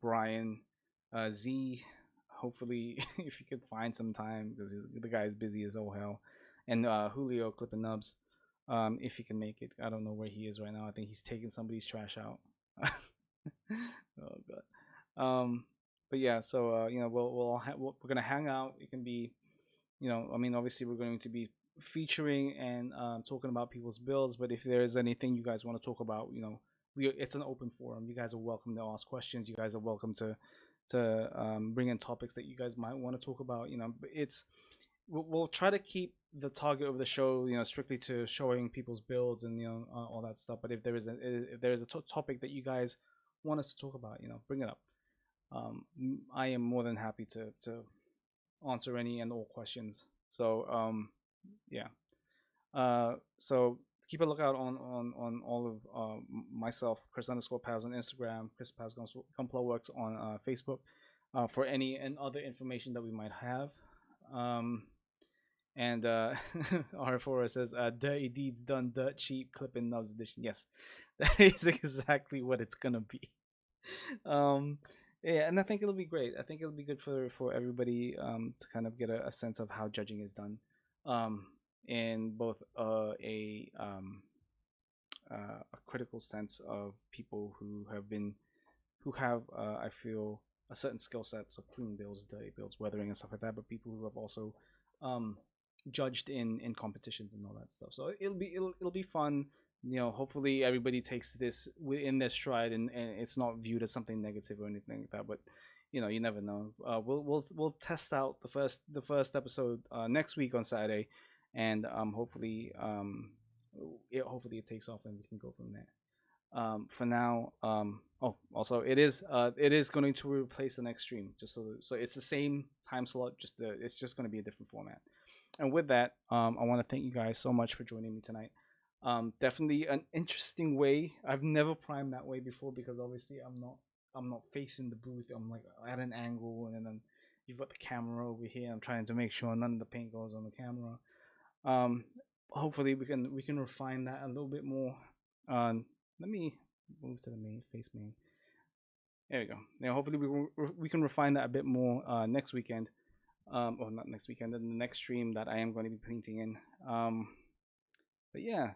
S2: Brian, Z. Hopefully, if you could find some time, because the guy is busy as all hell, and Julio clipping nubs. If he can make it, I don't know where he is right now. I think he's taking somebody's trash out. Oh god. But yeah, so we're gonna hang out. It can be, I mean, obviously we're going to be featuring and talking about people's builds. But if there's anything you guys want to talk about, it's an open forum. You guys are welcome to ask questions. You guys are welcome to bring in topics that you guys might want to talk about. We'll try to keep the target of the show, strictly to showing people's builds and all that stuff. But if there is a topic that you guys want us to talk about, bring it up. I am more than happy to answer any and all questions. So yeah. So keep a lookout on all of myself, Chris underscore Pabz on Instagram, Chris Pabz Gunpla Works on Facebook, for any and other information that we might have. And R4 says, "Dirty deeds done, dirt cheap, clipping nubs edition." Yes, that is exactly what it's gonna be. um, yeah, and I think it'll be great. I think it'll be good for everybody to kind of get a sense of how judging is done, um, in both a critical sense of people who have I feel a certain skill set, so clean builds, dirty builds, weathering and stuff like that, but people who have also um judged in competitions and all that stuff. So it'll be fun. Hopefully everybody takes this within their stride, and it's not viewed as something negative or anything like that. But you never know. We'll test out the first episode next week on Saturday, and hopefully hopefully it takes off and we can go from there. For now, oh, also it is going to replace the next stream, just so it's the same time slot, it's just going to be a different format. And with that, I want to thank you guys so much for joining me tonight. Definitely an interesting way. I've never primed that way before because obviously I'm not facing the booth. I'm like at an angle, and then you've got the camera over here. I'm trying to make sure none of the paint goes on the camera. Um, Hopefully we can refine that a little bit more. Let me move to the main face main. There we go. Yeah, hopefully we can refine that a bit more next weekend. Or not next weekend, in the next stream that I am going to be painting in. But yeah,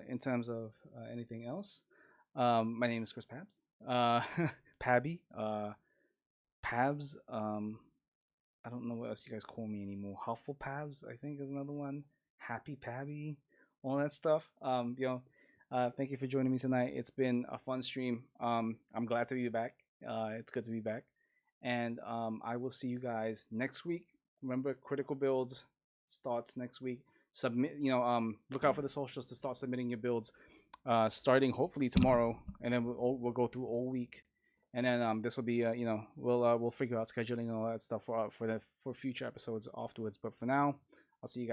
S2: in terms of anything else, my name is Chris Pabz. Pabby. Pabz. I don't know what else you guys call me anymore. Huffle Pabz, I think, is another one. Happy Pabby, all that stuff. Thank you for joining me tonight. It's been a fun stream. I'm glad to be back. It's good to be back, and I will see you guys next week. Remember, critical builds starts next week. Submit. Look out for the socials to start submitting your builds. Starting hopefully tomorrow, and then we'll go through all week, and then this will be we'll figure out scheduling and all that stuff for future episodes afterwards. But for now, I'll see you guys.